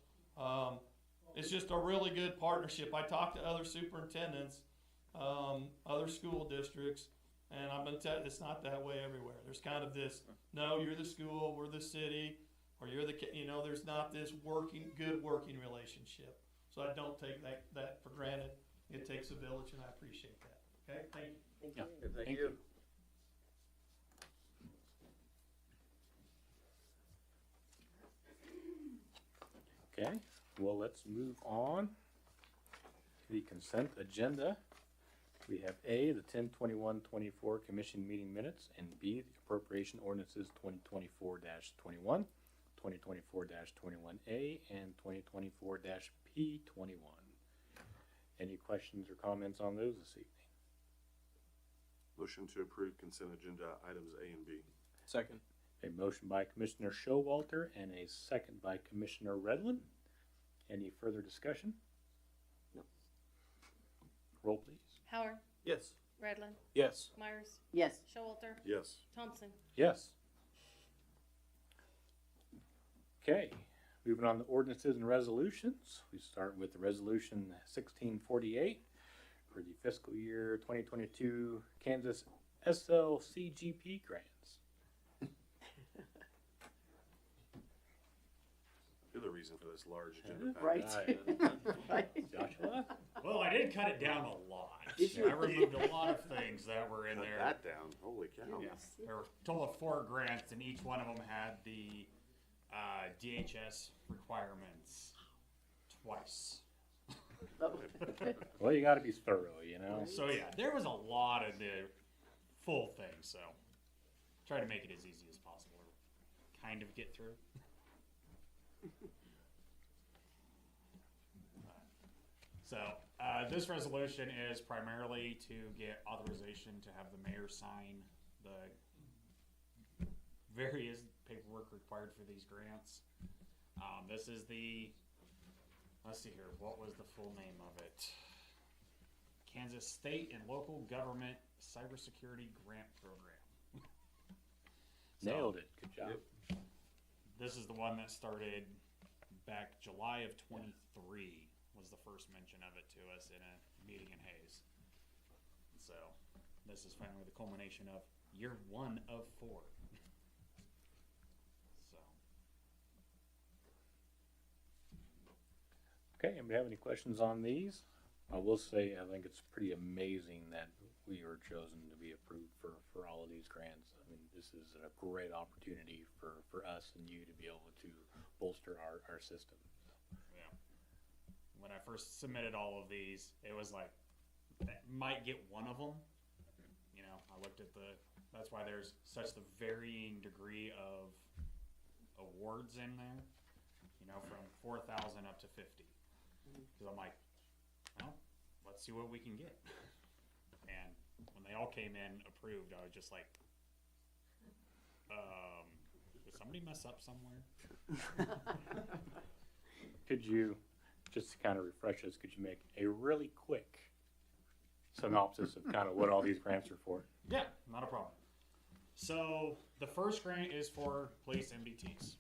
It's just a really good partnership. I talk to other superintendents, other school districts, and I'm gonna tell you, it's not that way everywhere. There's kind of this, no, you're the school, we're the city, or you're the, there's not this good working relationship. So I don't take that for granted. It takes a village, and I appreciate that. Okay, thank you. Thank you. Thank you. Okay, well, let's move on to the consent agenda. We have A, the 10/21/24 commission meeting minutes, and B, the appropriation ordinances 2024-21, 2024-21A, and 2024-P21. Any questions or comments on those this evening? Motion to approve consent agenda items A and B. Second. A motion by Commissioner Showalter and a second by Commissioner Redlin. Any further discussion? No. Roll please. Howard, Yes. Redlin, Yes. Myers, Yes. Showalter, Yes. Thompson. Yes. Okay, moving on to ordinances and resolutions. We start with resolution 1648 for the fiscal year 2022 Kansas SLCGP grants. You're the reason for this large agenda package. Right. Right. Joshua? Well, I did cut it down a lot. Did you? I removed a lot of things that were in Cut there. that down, holy cow. Yeah, there were a total of 4 grants, and each one of them had the DHS requirements twice. Oh. Well, you gotta be thorough, you know? So yeah, there was a lot of the full thing. So try to make it as easy as possible. Kind of get through. So this resolution is primarily to get authorization to have the mayor sign the various paperwork required for these grants. This is the, let's see here, what was the full name of it? Kansas State and Local Government Cybersecurity Grant Program. So, Nailed it, good job. this is the one that started back July of 23 was the first mention of it to us in a meeting in Hayes. So this is finally the culmination of year 1 of 4. So Okay, anybody have any questions on these? I will say, I think it's pretty amazing that we were chosen to be approved for all of these grants. I mean, this is a great opportunity for us and you to be able to bolster our system. yeah, when I first submitted all of these, it was like, I might get one of them. You know, I looked at that's why there's such the varying degree of awards in there, you know, from 4,000 up to 50. Because I'm like, well, let's see what we can get. And when they all came in approved, I was just like, did somebody mess up somewhere? Could you, just to kind of refresh us, could you make a really quick synopsis of kind of what all these grants are for? Yeah, not a problem. So the first grant is for police MDTs.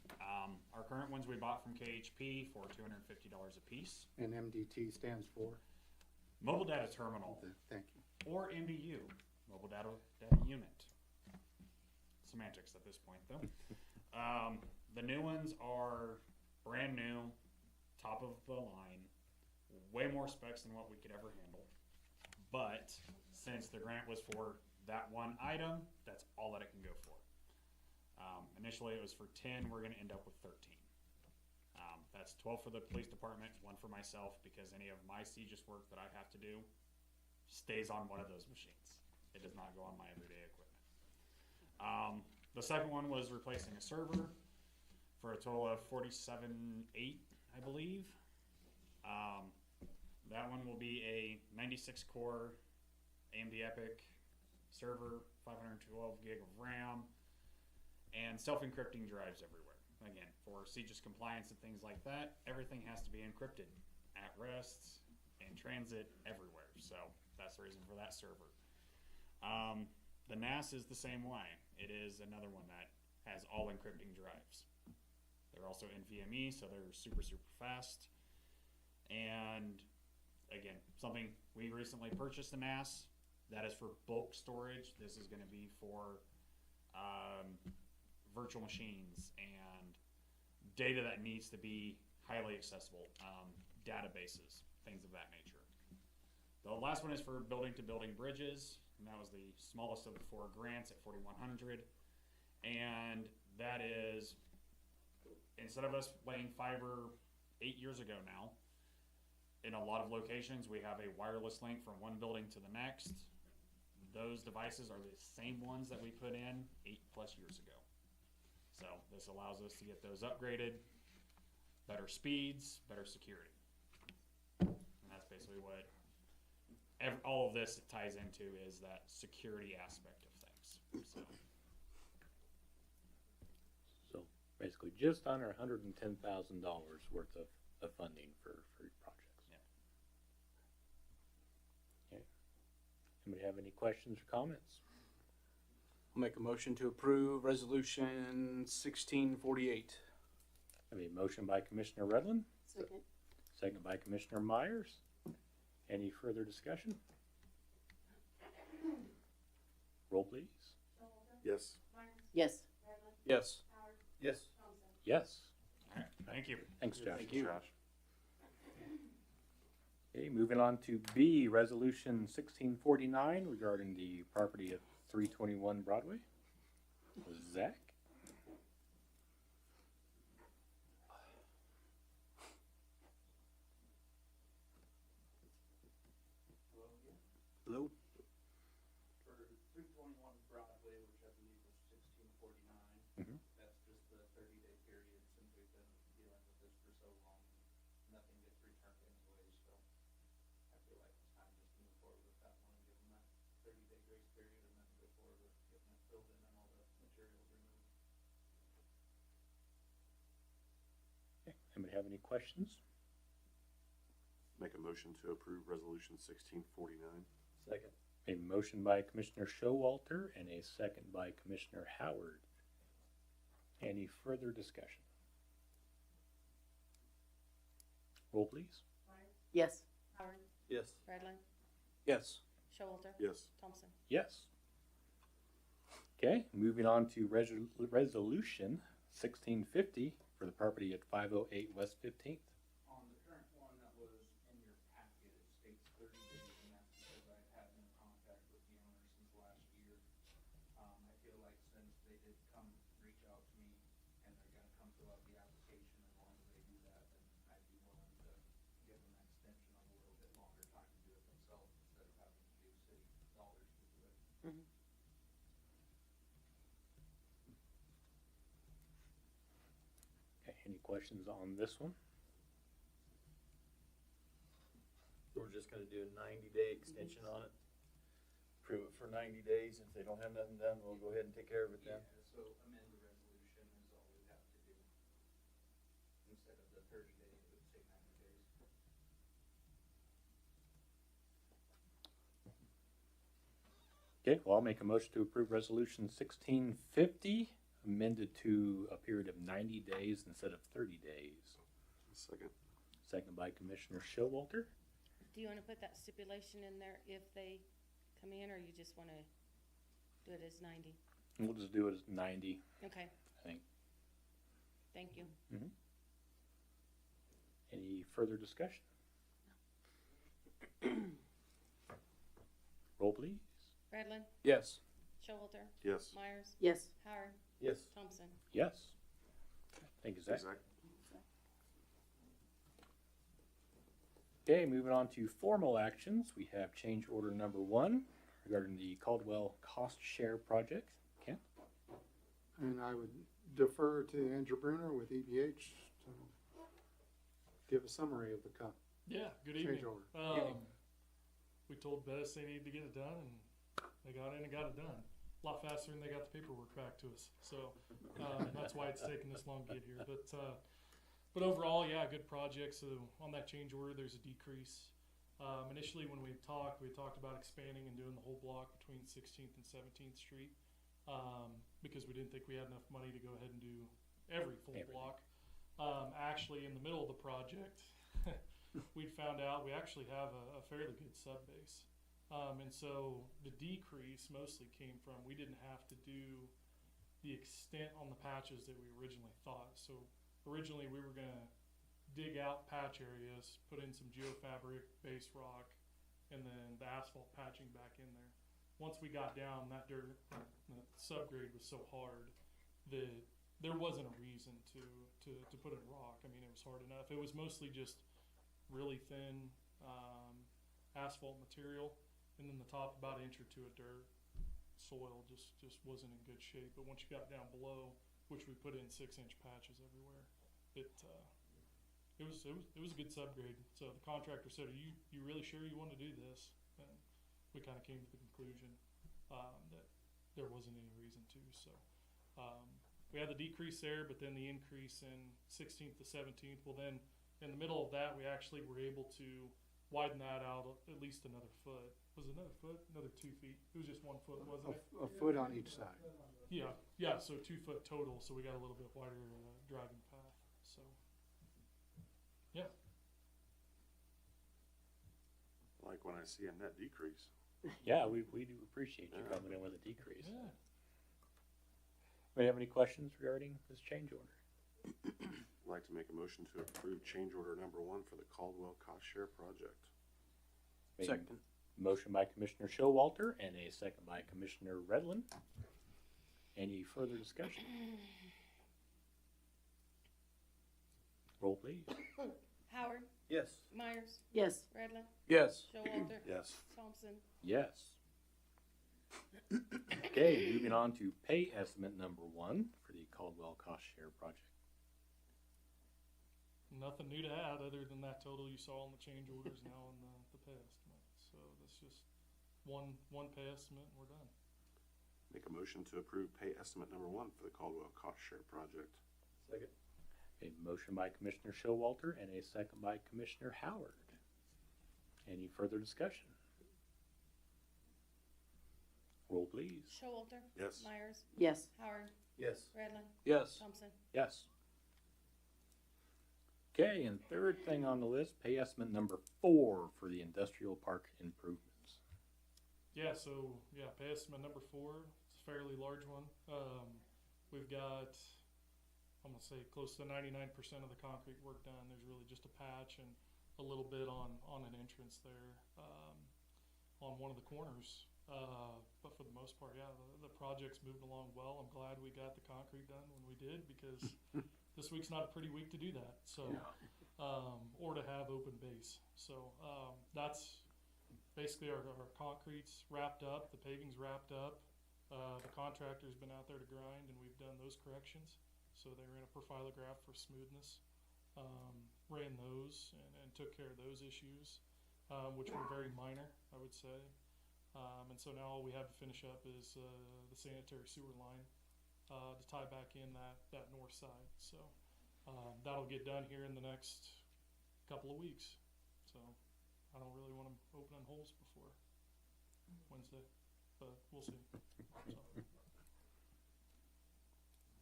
Our current ones we bought from KHP for $250 a piece. And MDT stands for? Mobile Data Terminal, Thank you. or MDU, Mobile Data Unit. Semantics at this point, though. The new ones are brand new, top of the line, way more specs than what we could ever handle. But since the grant was for that one item, that's all that it can go for. Initially it was for 10, we're gonna end up with 13. That's 12 for the police department, 1 for myself, because any of my CGIS work that I have to do stays on one of those machines. It does not go on my everyday equipment. The second one was replacing a server for a total of $47,800, I believe. That one will be a 96 core AMD EPIC server, 512 gig of RAM, and self-encrypting drives everywhere. Again, for CGIS compliance and things like that, everything has to be encrypted at rest, in transit, everywhere. So that's the reason for that server. The NAS is the same way. It is another one that has all encrypting drives. They're also NVMe, so they're super, super fast. And again, something we recently purchased a NAS that is for bulk storage. This is going to be for virtual machines and data that needs to be highly accessible, databases, things of that nature. The last one is for building-to-building bridges, and that was the smallest of the 4 grants at $4,100. And that is, instead of us laying fiber 8 years ago now, in a lot of locations we have a wireless link from one building to the next. Those devices are the same ones that we put in 8+ years ago. So this allows us to get those upgraded, better speeds, better security. And that's basically what all of this ties into, is that security aspect of things. So Basically, just under $110,000 worth of funding for projects. Yeah. Okay. Anybody have any questions or comments? I'll make a motion to approve resolution 1648. I have a motion by Commissioner Redland, Second. second by Commissioner Myers. Any further discussion? Roll, please. Yes. Yes. Yes. Yes. Yes. All right, thank you. Thanks, Josh. Thank you. Josh. Okay, moving on to B, Resolution 1649 regarding the property at 321 Broadway. Zach? Hello? For 321 Broadway, which I believe was 1649. Mhm. That's just the 30-day period since we've been dealing with this for so long. Nothing gets returned anyway, so I feel like it's time just to move forward with that one and give them that 30-day grace period and then go forward with getting it filled in and all the materials removed. Okay, anybody have any questions? Make a motion to approve resolution 1649. Second. A motion by Commissioner Showalter and a second by Commissioner Howard. Any further discussion? Roll, please. Yes. Howard, Yes. Redland, Yes. Showalter, Yes. Thompson. Yes. Okay, moving on to Resolution 1650 for the property at 508 West 15th. On the current one that was in your packet, it states 30 days, and that's because I had been in contact with the owner since last year. I feel like since they did come reach out to me and they're gonna come fill out the application, as long as they do that, then I'd be willing to give them an extension on a little bit longer time to do it themselves instead of having to use city dollars to do it. Okay, any questions on this one? We're just gonna do a 90-day extension on it. Approve it for 90 days. If they don't have nothing done, we'll go ahead and take care of it then. So amend the resolution is all we have to do. Instead of the 30 days, it would say 90 days. Okay, well, I'll make a motion to approve Resolution 1650, amended to a period of 90 days instead of 30 days. Second. Second by Commissioner Showalter. Do you wanna put that stipulation in there if they come in, or you just wanna do it as 90? And we'll just do it as 90, Okay, I think. thank you. Any further discussion? Roll, please. Redland, Yes. Showalter, Yes. Myers, Yes. Howard, Yes. Thompson. Yes. Thank you, Zach. Zach. Okay, moving on to formal actions. We have change order number 1 regarding the Caldwell Cost Share Project. Kent? And I would defer to Andrew Bruner with EBH to give a summary of the Yeah, good change evening. order. We told Bettis they needed to get it done, and they got in and got it done. A lot faster than they got the paperwork back to us. So that's why it's taken this long to get here. But overall, yeah, good project. So on that change order, there's a decrease. Initially, when we talked about expanding and doing the whole block between 16th and 17th Street because we didn't think we had enough money to go ahead and do every full block. Actually, in the middle of the project, we found out we actually have a fairly good sub base. And so the decrease mostly came from we didn't have to do the extent on the patches that we originally thought. So originally we were going to dig out patch areas, put in some geofabric base rock, and then the asphalt patching back in there. Once we got down, that dirt, the subgrade was so hard that there wasn't a reason to put in rock. I mean, it was hard enough. It was mostly just really thin asphalt material, and then the top about an inch or two of dirt. Soil just wasn't in good shape. But once you got down below, which we put in 6-inch patches everywhere, it was a good subgrade. So the contractor said, "Are you really sure you want to do this?" And we kind of came to the conclusion that there wasn't any reason to. So we had the decrease there, but then the increase in 16th to 17th. Well, then in the middle of that, we actually were able to widen that out at least another foot. Was it another foot? Another 2 feet? It was just 1 foot, wasn't it? A foot on each side. Yeah, so 2 foot total, so we got a little bit wider driving path, so. Yeah, Like when I see a net decrease. Yeah, we do appreciate you Yeah. coming in with a decrease. yeah. Do you have any questions regarding this change order? I'd like to make a motion to approve change order number 1 for the Caldwell cost share project. Made- Second. Motion by Commissioner Showalter and a second by Commissioner Redland. Any further discussion? Roll please. Howard, Yes. Myers, Yes. Redland, Yes. Showalter, Yes. Thompson. Yes. Okay, moving on to pay estimate number 1 for the Caldwell cost share project. Nothing new to add other than that total you saw on the change orders now in the pay estimate. So that's just one pay estimate and we're done. Make a motion to approve pay estimate number 1 for the Caldwell cost share project. Second. A motion by Commissioner Showalter and a second by Commissioner Howard. Any further discussion? Roll please. Showalter, Yes. Myers, Yes. Howard, Yes. Redland, Yes. Thompson. Yes. Okay, and third thing on the list, pay estimate number 4 for the industrial park improvements. Yeah, so pay estimate number 4, it's a fairly large one. We've got, I'm gonna say close to 99% of the concrete work done. There's really just a patch and a little bit on an entrance there, on one of the corners. But for the most part, yeah, the project's moved along well. I'm glad we got the concrete done when we did because this week's not a pretty week to do that. So, or to have open base. So, that's basically our concrete's wrapped up, the paving's wrapped up. The contractor's been out there to grind and we've done those corrections. So they ran a profilograph for smoothness, ran those and took care of those issues, which were very minor, I would say. And so now all we have to finish up is the sanitary sewer line to tie back in that north side. So that'll get done here in the next couple of weeks. So I don't really want to open holes before Wednesday, but we'll see. So.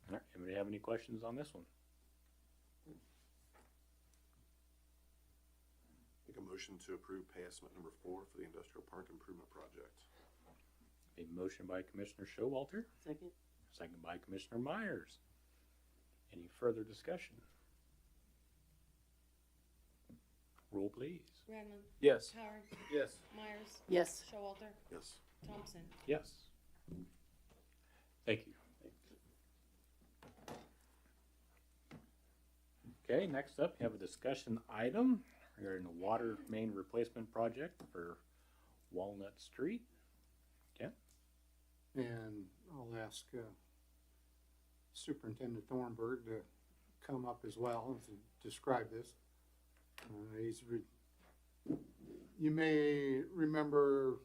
All right, anybody have any questions on this one? Make a motion to approve pay estimate number 4 for the industrial park improvement project. A motion by Commissioner Showalter, Second? second by Commissioner Myers. Any further discussion? Roll please. Redland, Yes. Howard, Yes. Myers, Yes. Showalter, Yes. Thompson. Yes. Thank you. Okay, next up, we have a discussion item regarding the water main replacement project for Walnut Street. Ken? And I'll ask Superintendent Thornburg to come up as well to describe this. You may remember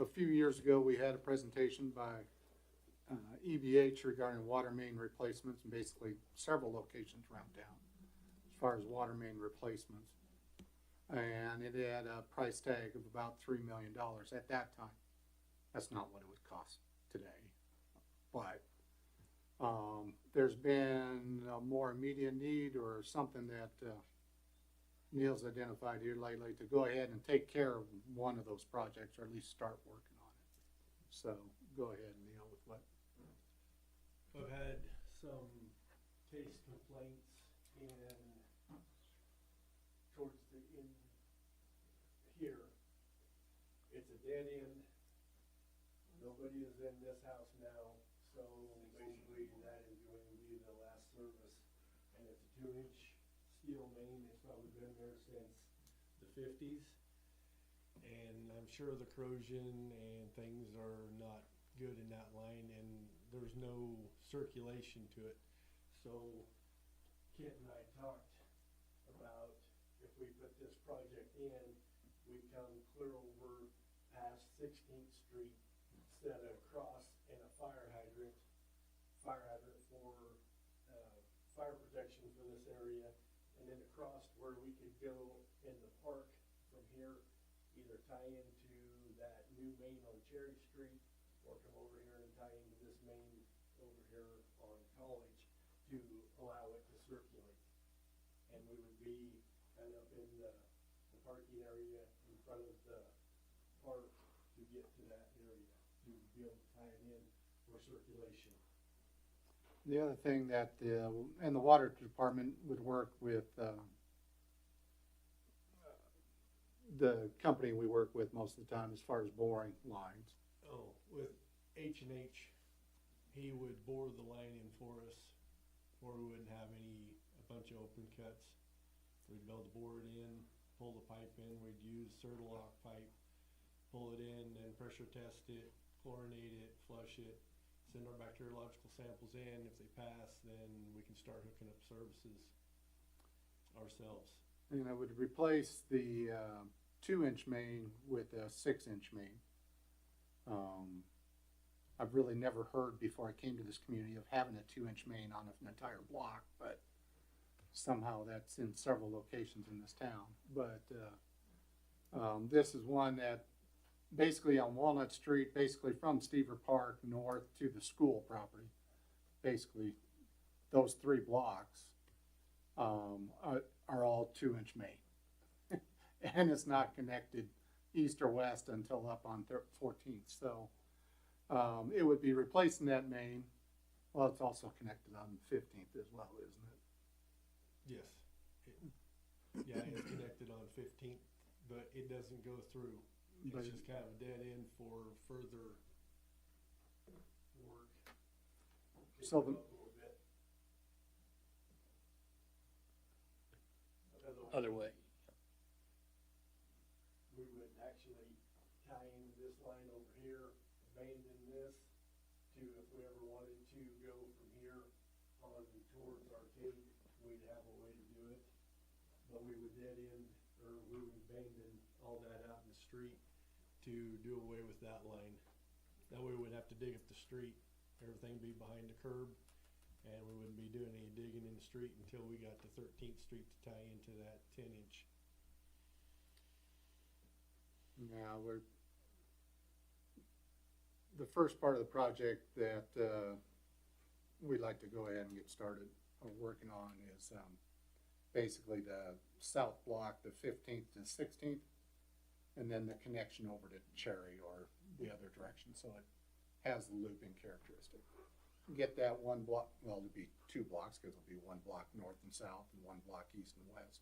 a few years ago, we had a presentation by EBH regarding water main replacements in basically several locations around town as far as water main replacements. And it had a price tag of about $3 million at that time. That's not what it would cost today. But there's been a more immediate need or something that Neil's identified here lately to go ahead and take care of one of those projects or at least start working on it. So go ahead, Neil, with what? I've had some case complaints towards the end here. It's a dead end. Nobody is in this house now, so basically that is going to be the last service. And it's a 2-inch steel main. It's probably been there since the 50s. And I'm sure the corrosion and things are not good in that line, and there's no circulation to it. So Kent and I talked about if we put this project in, we come clear over past 16th Street, set across in a fire hydrant for fire protection for this area. And then across where we could go in the park from here, either tie into that new main on Cherry Street or come over here and tie into this main over here on College to allow it to circulate. And we would be kind of in the parking area in front of the park to get to that area, to be able to tie it in for circulation. The other thing that, and the water department would work with, the company we work with most of the time as far as boring lines. Oh, with H&H, he would bore the line in for us, or we wouldn't have a bunch of open cuts. We'd be able to bore it in, pull the pipe in, we'd use Certalock pipe, pull it in, then pressure test it, chlorinate it, flush it, send our bacteriological samples in. If they pass, then we can start hooking up services ourselves. And I would replace the 2-inch main with a 6-inch main. I've really never heard before I came to this community of having a 2-inch main on an entire block, but somehow that's in several locations in this town. But this is one that basically on Walnut Street, basically from Stever Park north to the school property, basically those 3 blocks are all 2-inch main. And it's not connected east or west until up on 14th. So it would be replacing that main. Well, it's also connected on 15th as well, isn't it? Yes. Yeah, it's connected on 15th, but it doesn't go through. But It's just kind of a dead end for further work. So the- Up a little bit. Other way. We would actually tie in this line over here, abandon this, to if we ever wanted to go from here on towards Arcade, we'd have a way to do it. But we would dead end, or we would abandon all that out in the street to do away with that line. That way we wouldn't have to dig up the street, everything would be behind the curb, and we wouldn't be doing any digging in the street until we got to 13th Street to tie into that 10-inch. Now, the first part of the project that we'd like to go ahead and get started working on is basically the south block, the 15th to 16th, and then the connection over to Cherry or the other direction, so it has the looping characteristic. Get that 1 block, well, it'll be 2 blocks because it'll be 1 block north and south and 1 block east and west,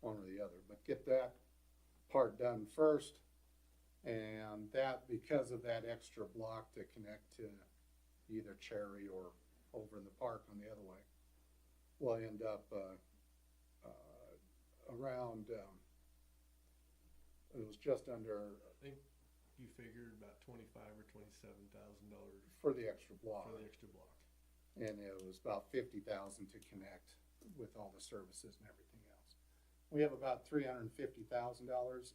one or the other. But get that part done first, and that, because of that extra block to connect to either Cherry or over in the park on the other way, we'll end up around, it was just under, I think you figured about $25,000 or $27,000 for the extra block. for the extra block. And it was about 50,000 to connect with all the services and everything else. We have about $350,000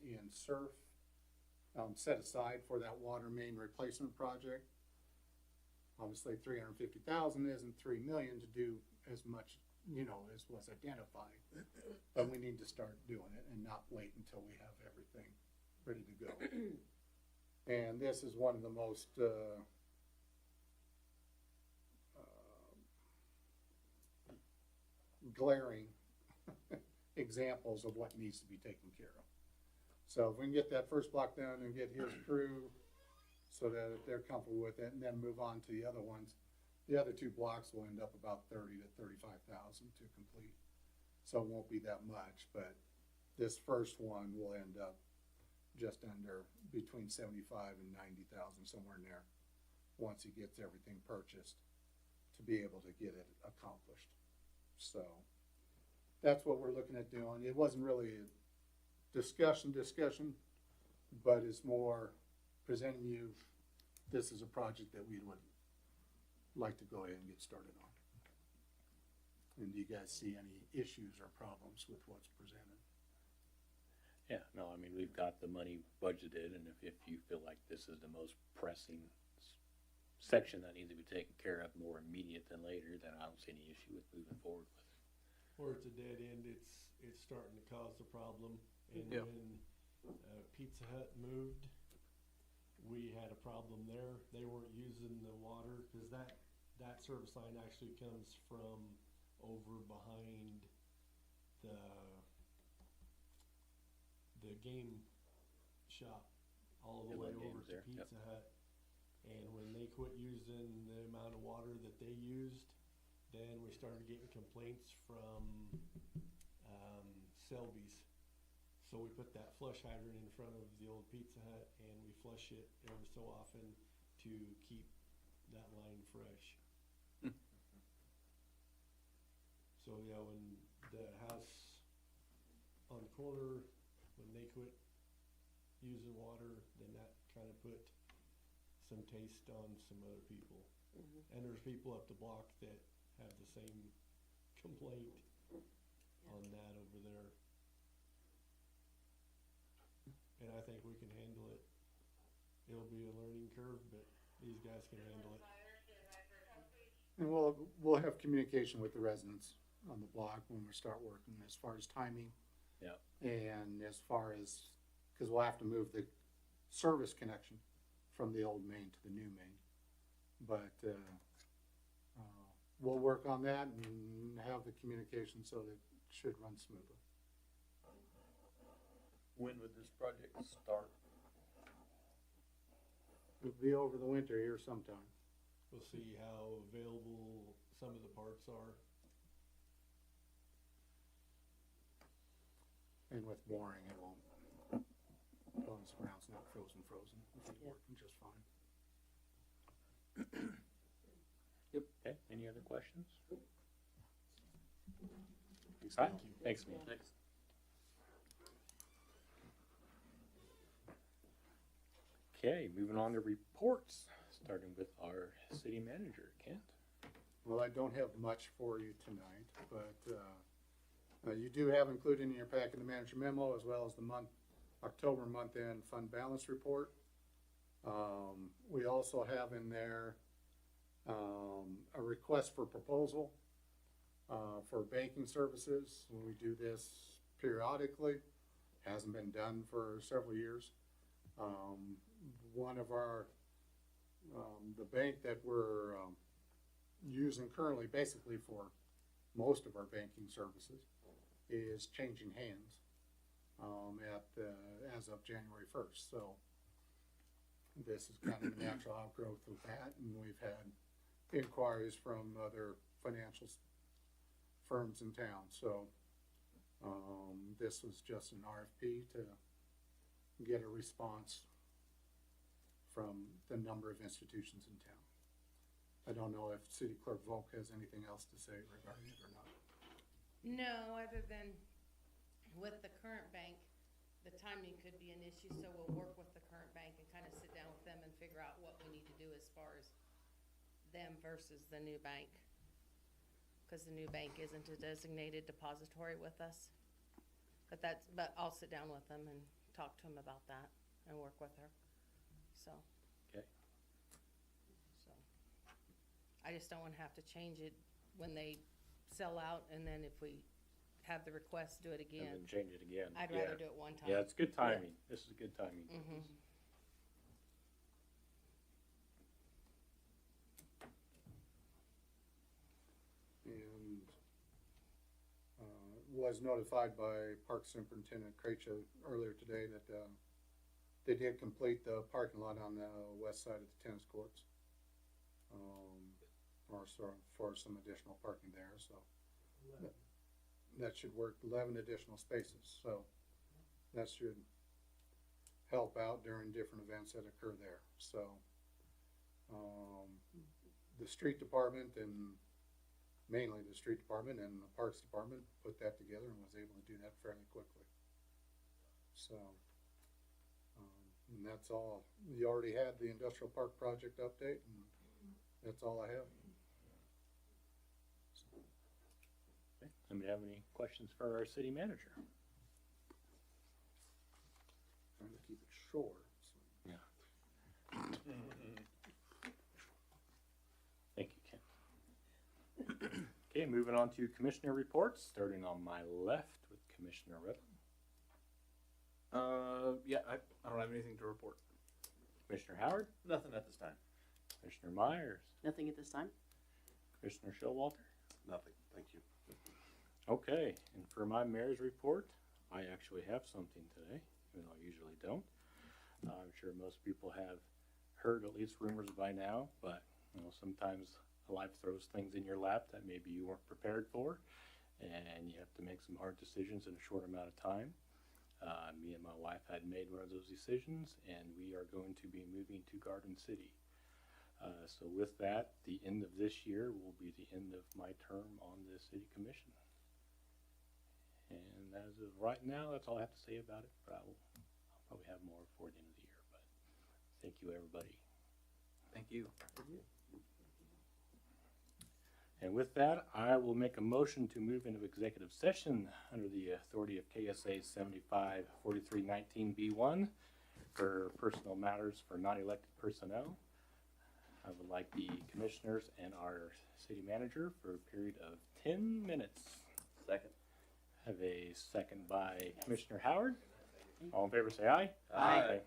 in SURF set aside for that water main replacement project. Obviously, 350,000 isn't 3 million to do as much, as was identified. But we need to start doing it and not wait until we have everything ready to go. And this is one of the most glaring examples of what needs to be taken care of. So if we can get that first block done and get his crew so that they're comfortable with it, and then move on to the other ones, the other 2 blocks will end up about 30 to 35,000 to complete. So it won't be that much, but this first one will end up just under between 75 and 90,000, somewhere in there, once he gets everything purchased to be able to get it accomplished. So that's what we're looking at doing. It wasn't really a discussion, but it's more presenting you, this is a project that we would like to go ahead and get started on. And do you guys see any issues or problems with what's presented? Yeah, no, I mean, we've got the money budgeted, and if you feel like this is the most pressing section that needs to be taken care of more immediate than later, then I don't see any issue with moving forward with it. Or it's a dead end, it's starting to cause a problem. And Yep. when Pizza Hut moved, we had a problem there. They weren't using the water, cause that service line actually comes from over behind the game shop, all the way Inland over Games to there, yep. Pizza Hut. And when they quit using the amount of water that they used, then we started getting complaints from Selby's. So we put that flush hydrant in front of the old Pizza Hut, and we flush it every so often to keep that line fresh. So yeah, when the house on the corner, when they quit using water, then that kinda put some taste on some other people. And there's people up the block that have the same complaint on that over there. And I think we can handle it. It'll be a learning curve, but these guys can handle it. And we'll have communication with the residents on the block when we start working as far as timing. Yeah. And as far as, cause we'll have to move the service connection from the old main to the new main. But, we'll work on that and have the communication so that it should run smoothly. When would this project start? It'll be over the winter here sometime. We'll see how available some of the parts are. And with boring, it won't, as long as the ground's not frozen, it'll be working just fine. Okay, any other questions? Thank you. Thanks, man. Thanks. Okay, moving on to reports, starting with our city manager, Kent. Well, I don't have much for you tonight, but you do have included in your packet the manager memo as well as the October month-end fund balance report. We also have in there a request for proposal for banking services. We do this periodically, hasn't been done for several years. One of our, the bank that we're using currently basically for most of our banking services is changing hands as of January 1st. So this is kind of a natural outgrowth of that, and we've had inquiries from other financial firms in town. So this was just an RFP to get a response from the number of institutions in town. I don't know if City Clerk Volk has anything else to say regarding it or not. No, other than with the current bank, the timing could be an issue, so we'll work with the current bank and kind of sit down with them and figure out what we need to do as far as them versus the new bank. Cause the new bank isn't a designated depository with us. But I'll sit down with them and talk to them about that and work with her, so. Okay. So, I just don't wanna have to change it when they sell out, and then if we have the request, do it And again. then change it again. I'd Yeah. rather do it one time. Yeah, it's good timing. This is good timing. Mm-hmm. And was notified by Park Superintendent Krejci earlier today that they did complete the parking lot on the west side of the tennis courts. For some additional parking there, so that should work, 11 additional spaces, so that should help out during different events that occur there. So the street department and mainly the street department and the parks department put that together and was able to do that fairly quickly. So, and that's all. You already had the industrial park project update, and that's all I have. Okay. Anybody have any questions for our city manager? Trying to keep it short. So. Yeah. Okay, moving on to commissioner reports, starting on my left with Commissioner Riddle. Yeah, I don't have anything to report. Commissioner Howard, Nothing at this time. Commissioner Myers, Nothing at this time? Commissioner Showalter. Nothing, thank you. Okay, and for my mayor's report, I actually have something today, even though I usually don't. I'm sure most people have heard at least rumors by now, but you know, sometimes life throws things in your lap that maybe you weren't prepared for, and you have to make some hard decisions in a short amount of time. Me and my wife had made one of those decisions, and we are going to be moving to Garden City. So with that, the end of this year will be the end of my term on the city commission. And as of right now, that's all I have to say about it, but I'll probably have more before the end of the year, but thank you, everybody. Thank you. And with that, I will make a motion to move into executive session under the authority of KSA 754319B1 for personal matters for non-elected personnel. I would like the commissioners and our city manager for a period of 10 minutes. Second. Have a second by Commissioner Howard. All in favor, say aye. Aye. Okay.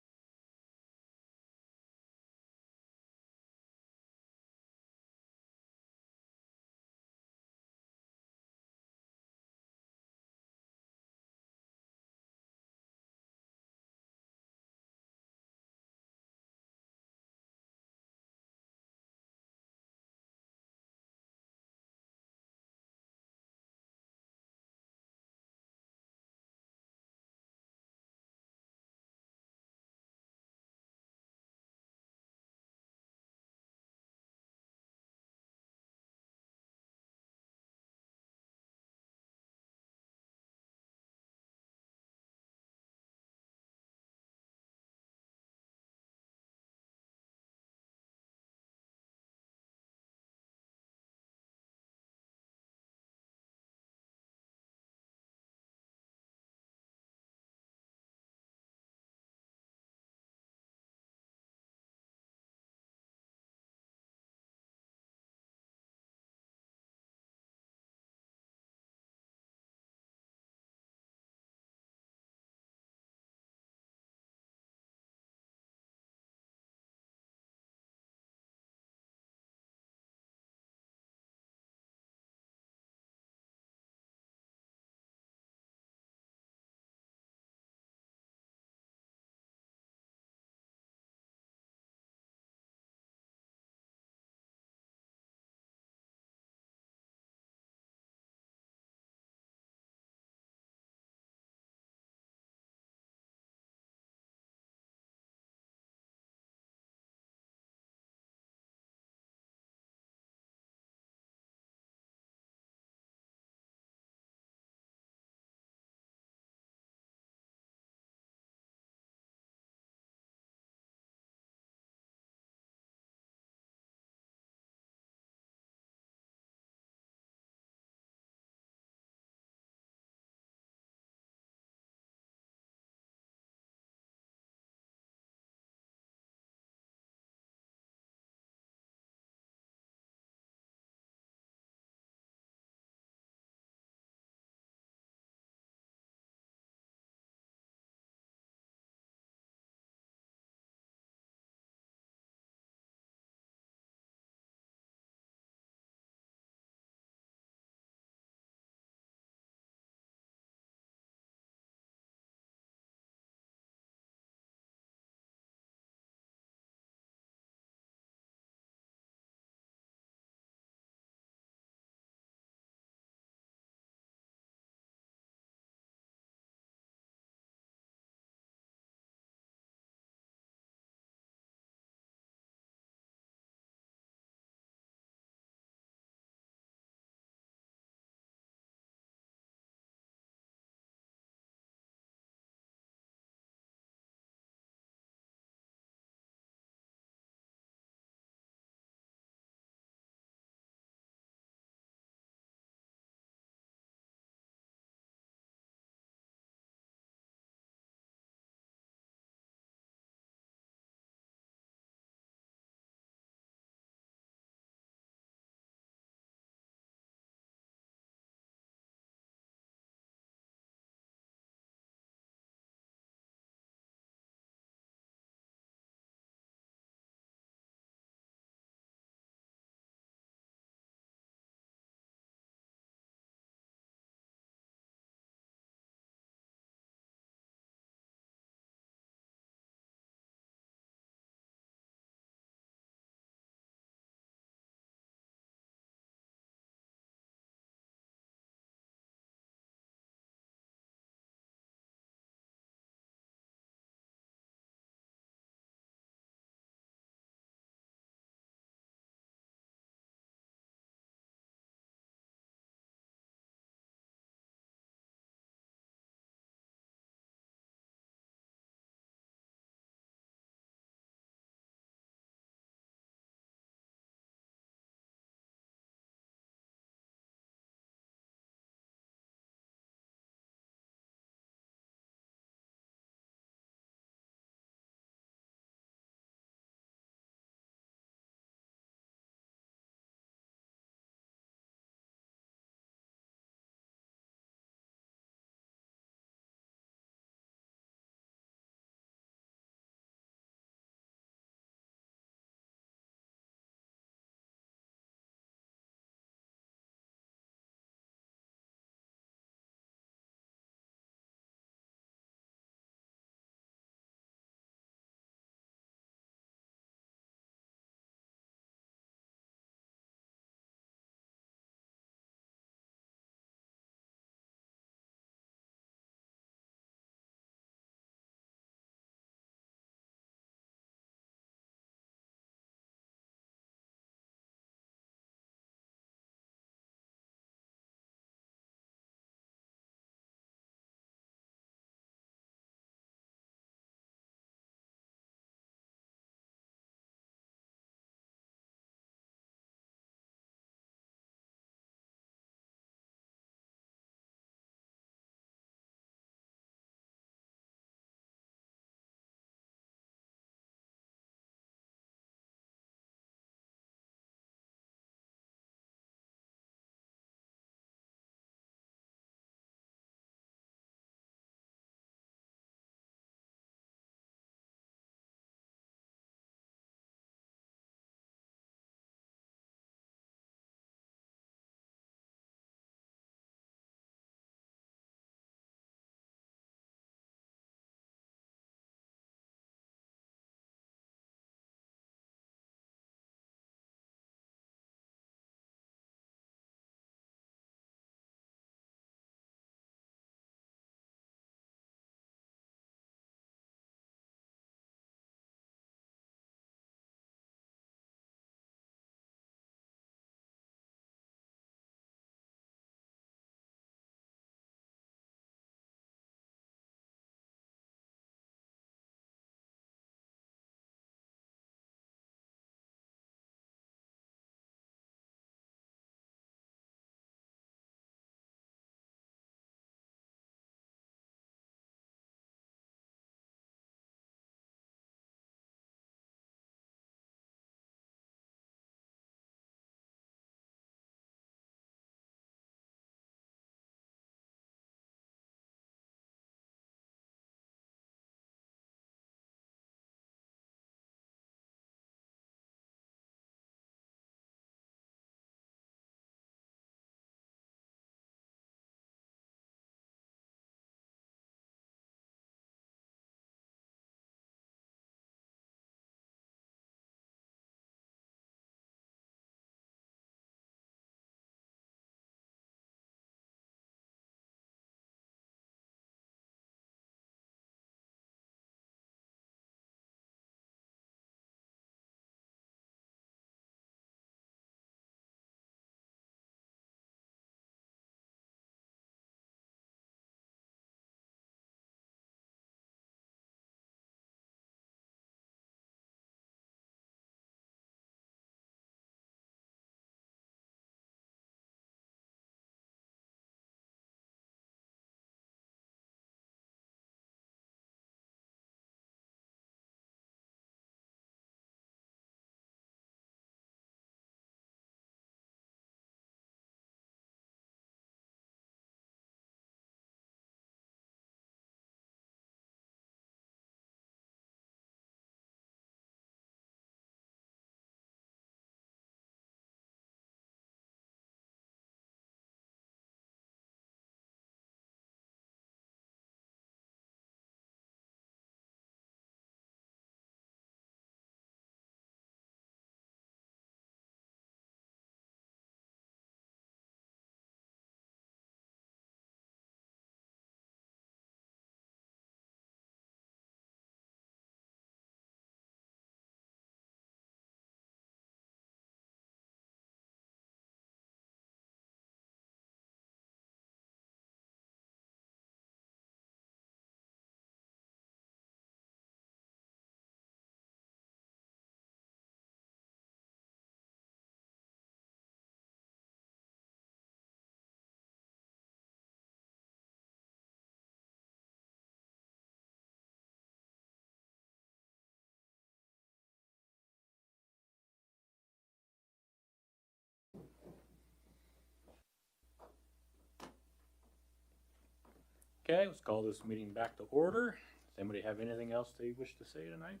Okay, let's call this meeting back to order. Does anybody have anything else they wish to say tonight?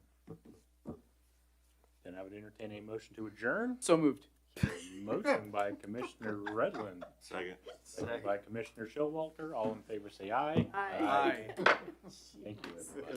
Then I would entertain a motion to adjourn. So moved. Motion by Commissioner Redland, Second. second by Commissioner Showalter. All in favor say aye. Aye. Thank you, everybody.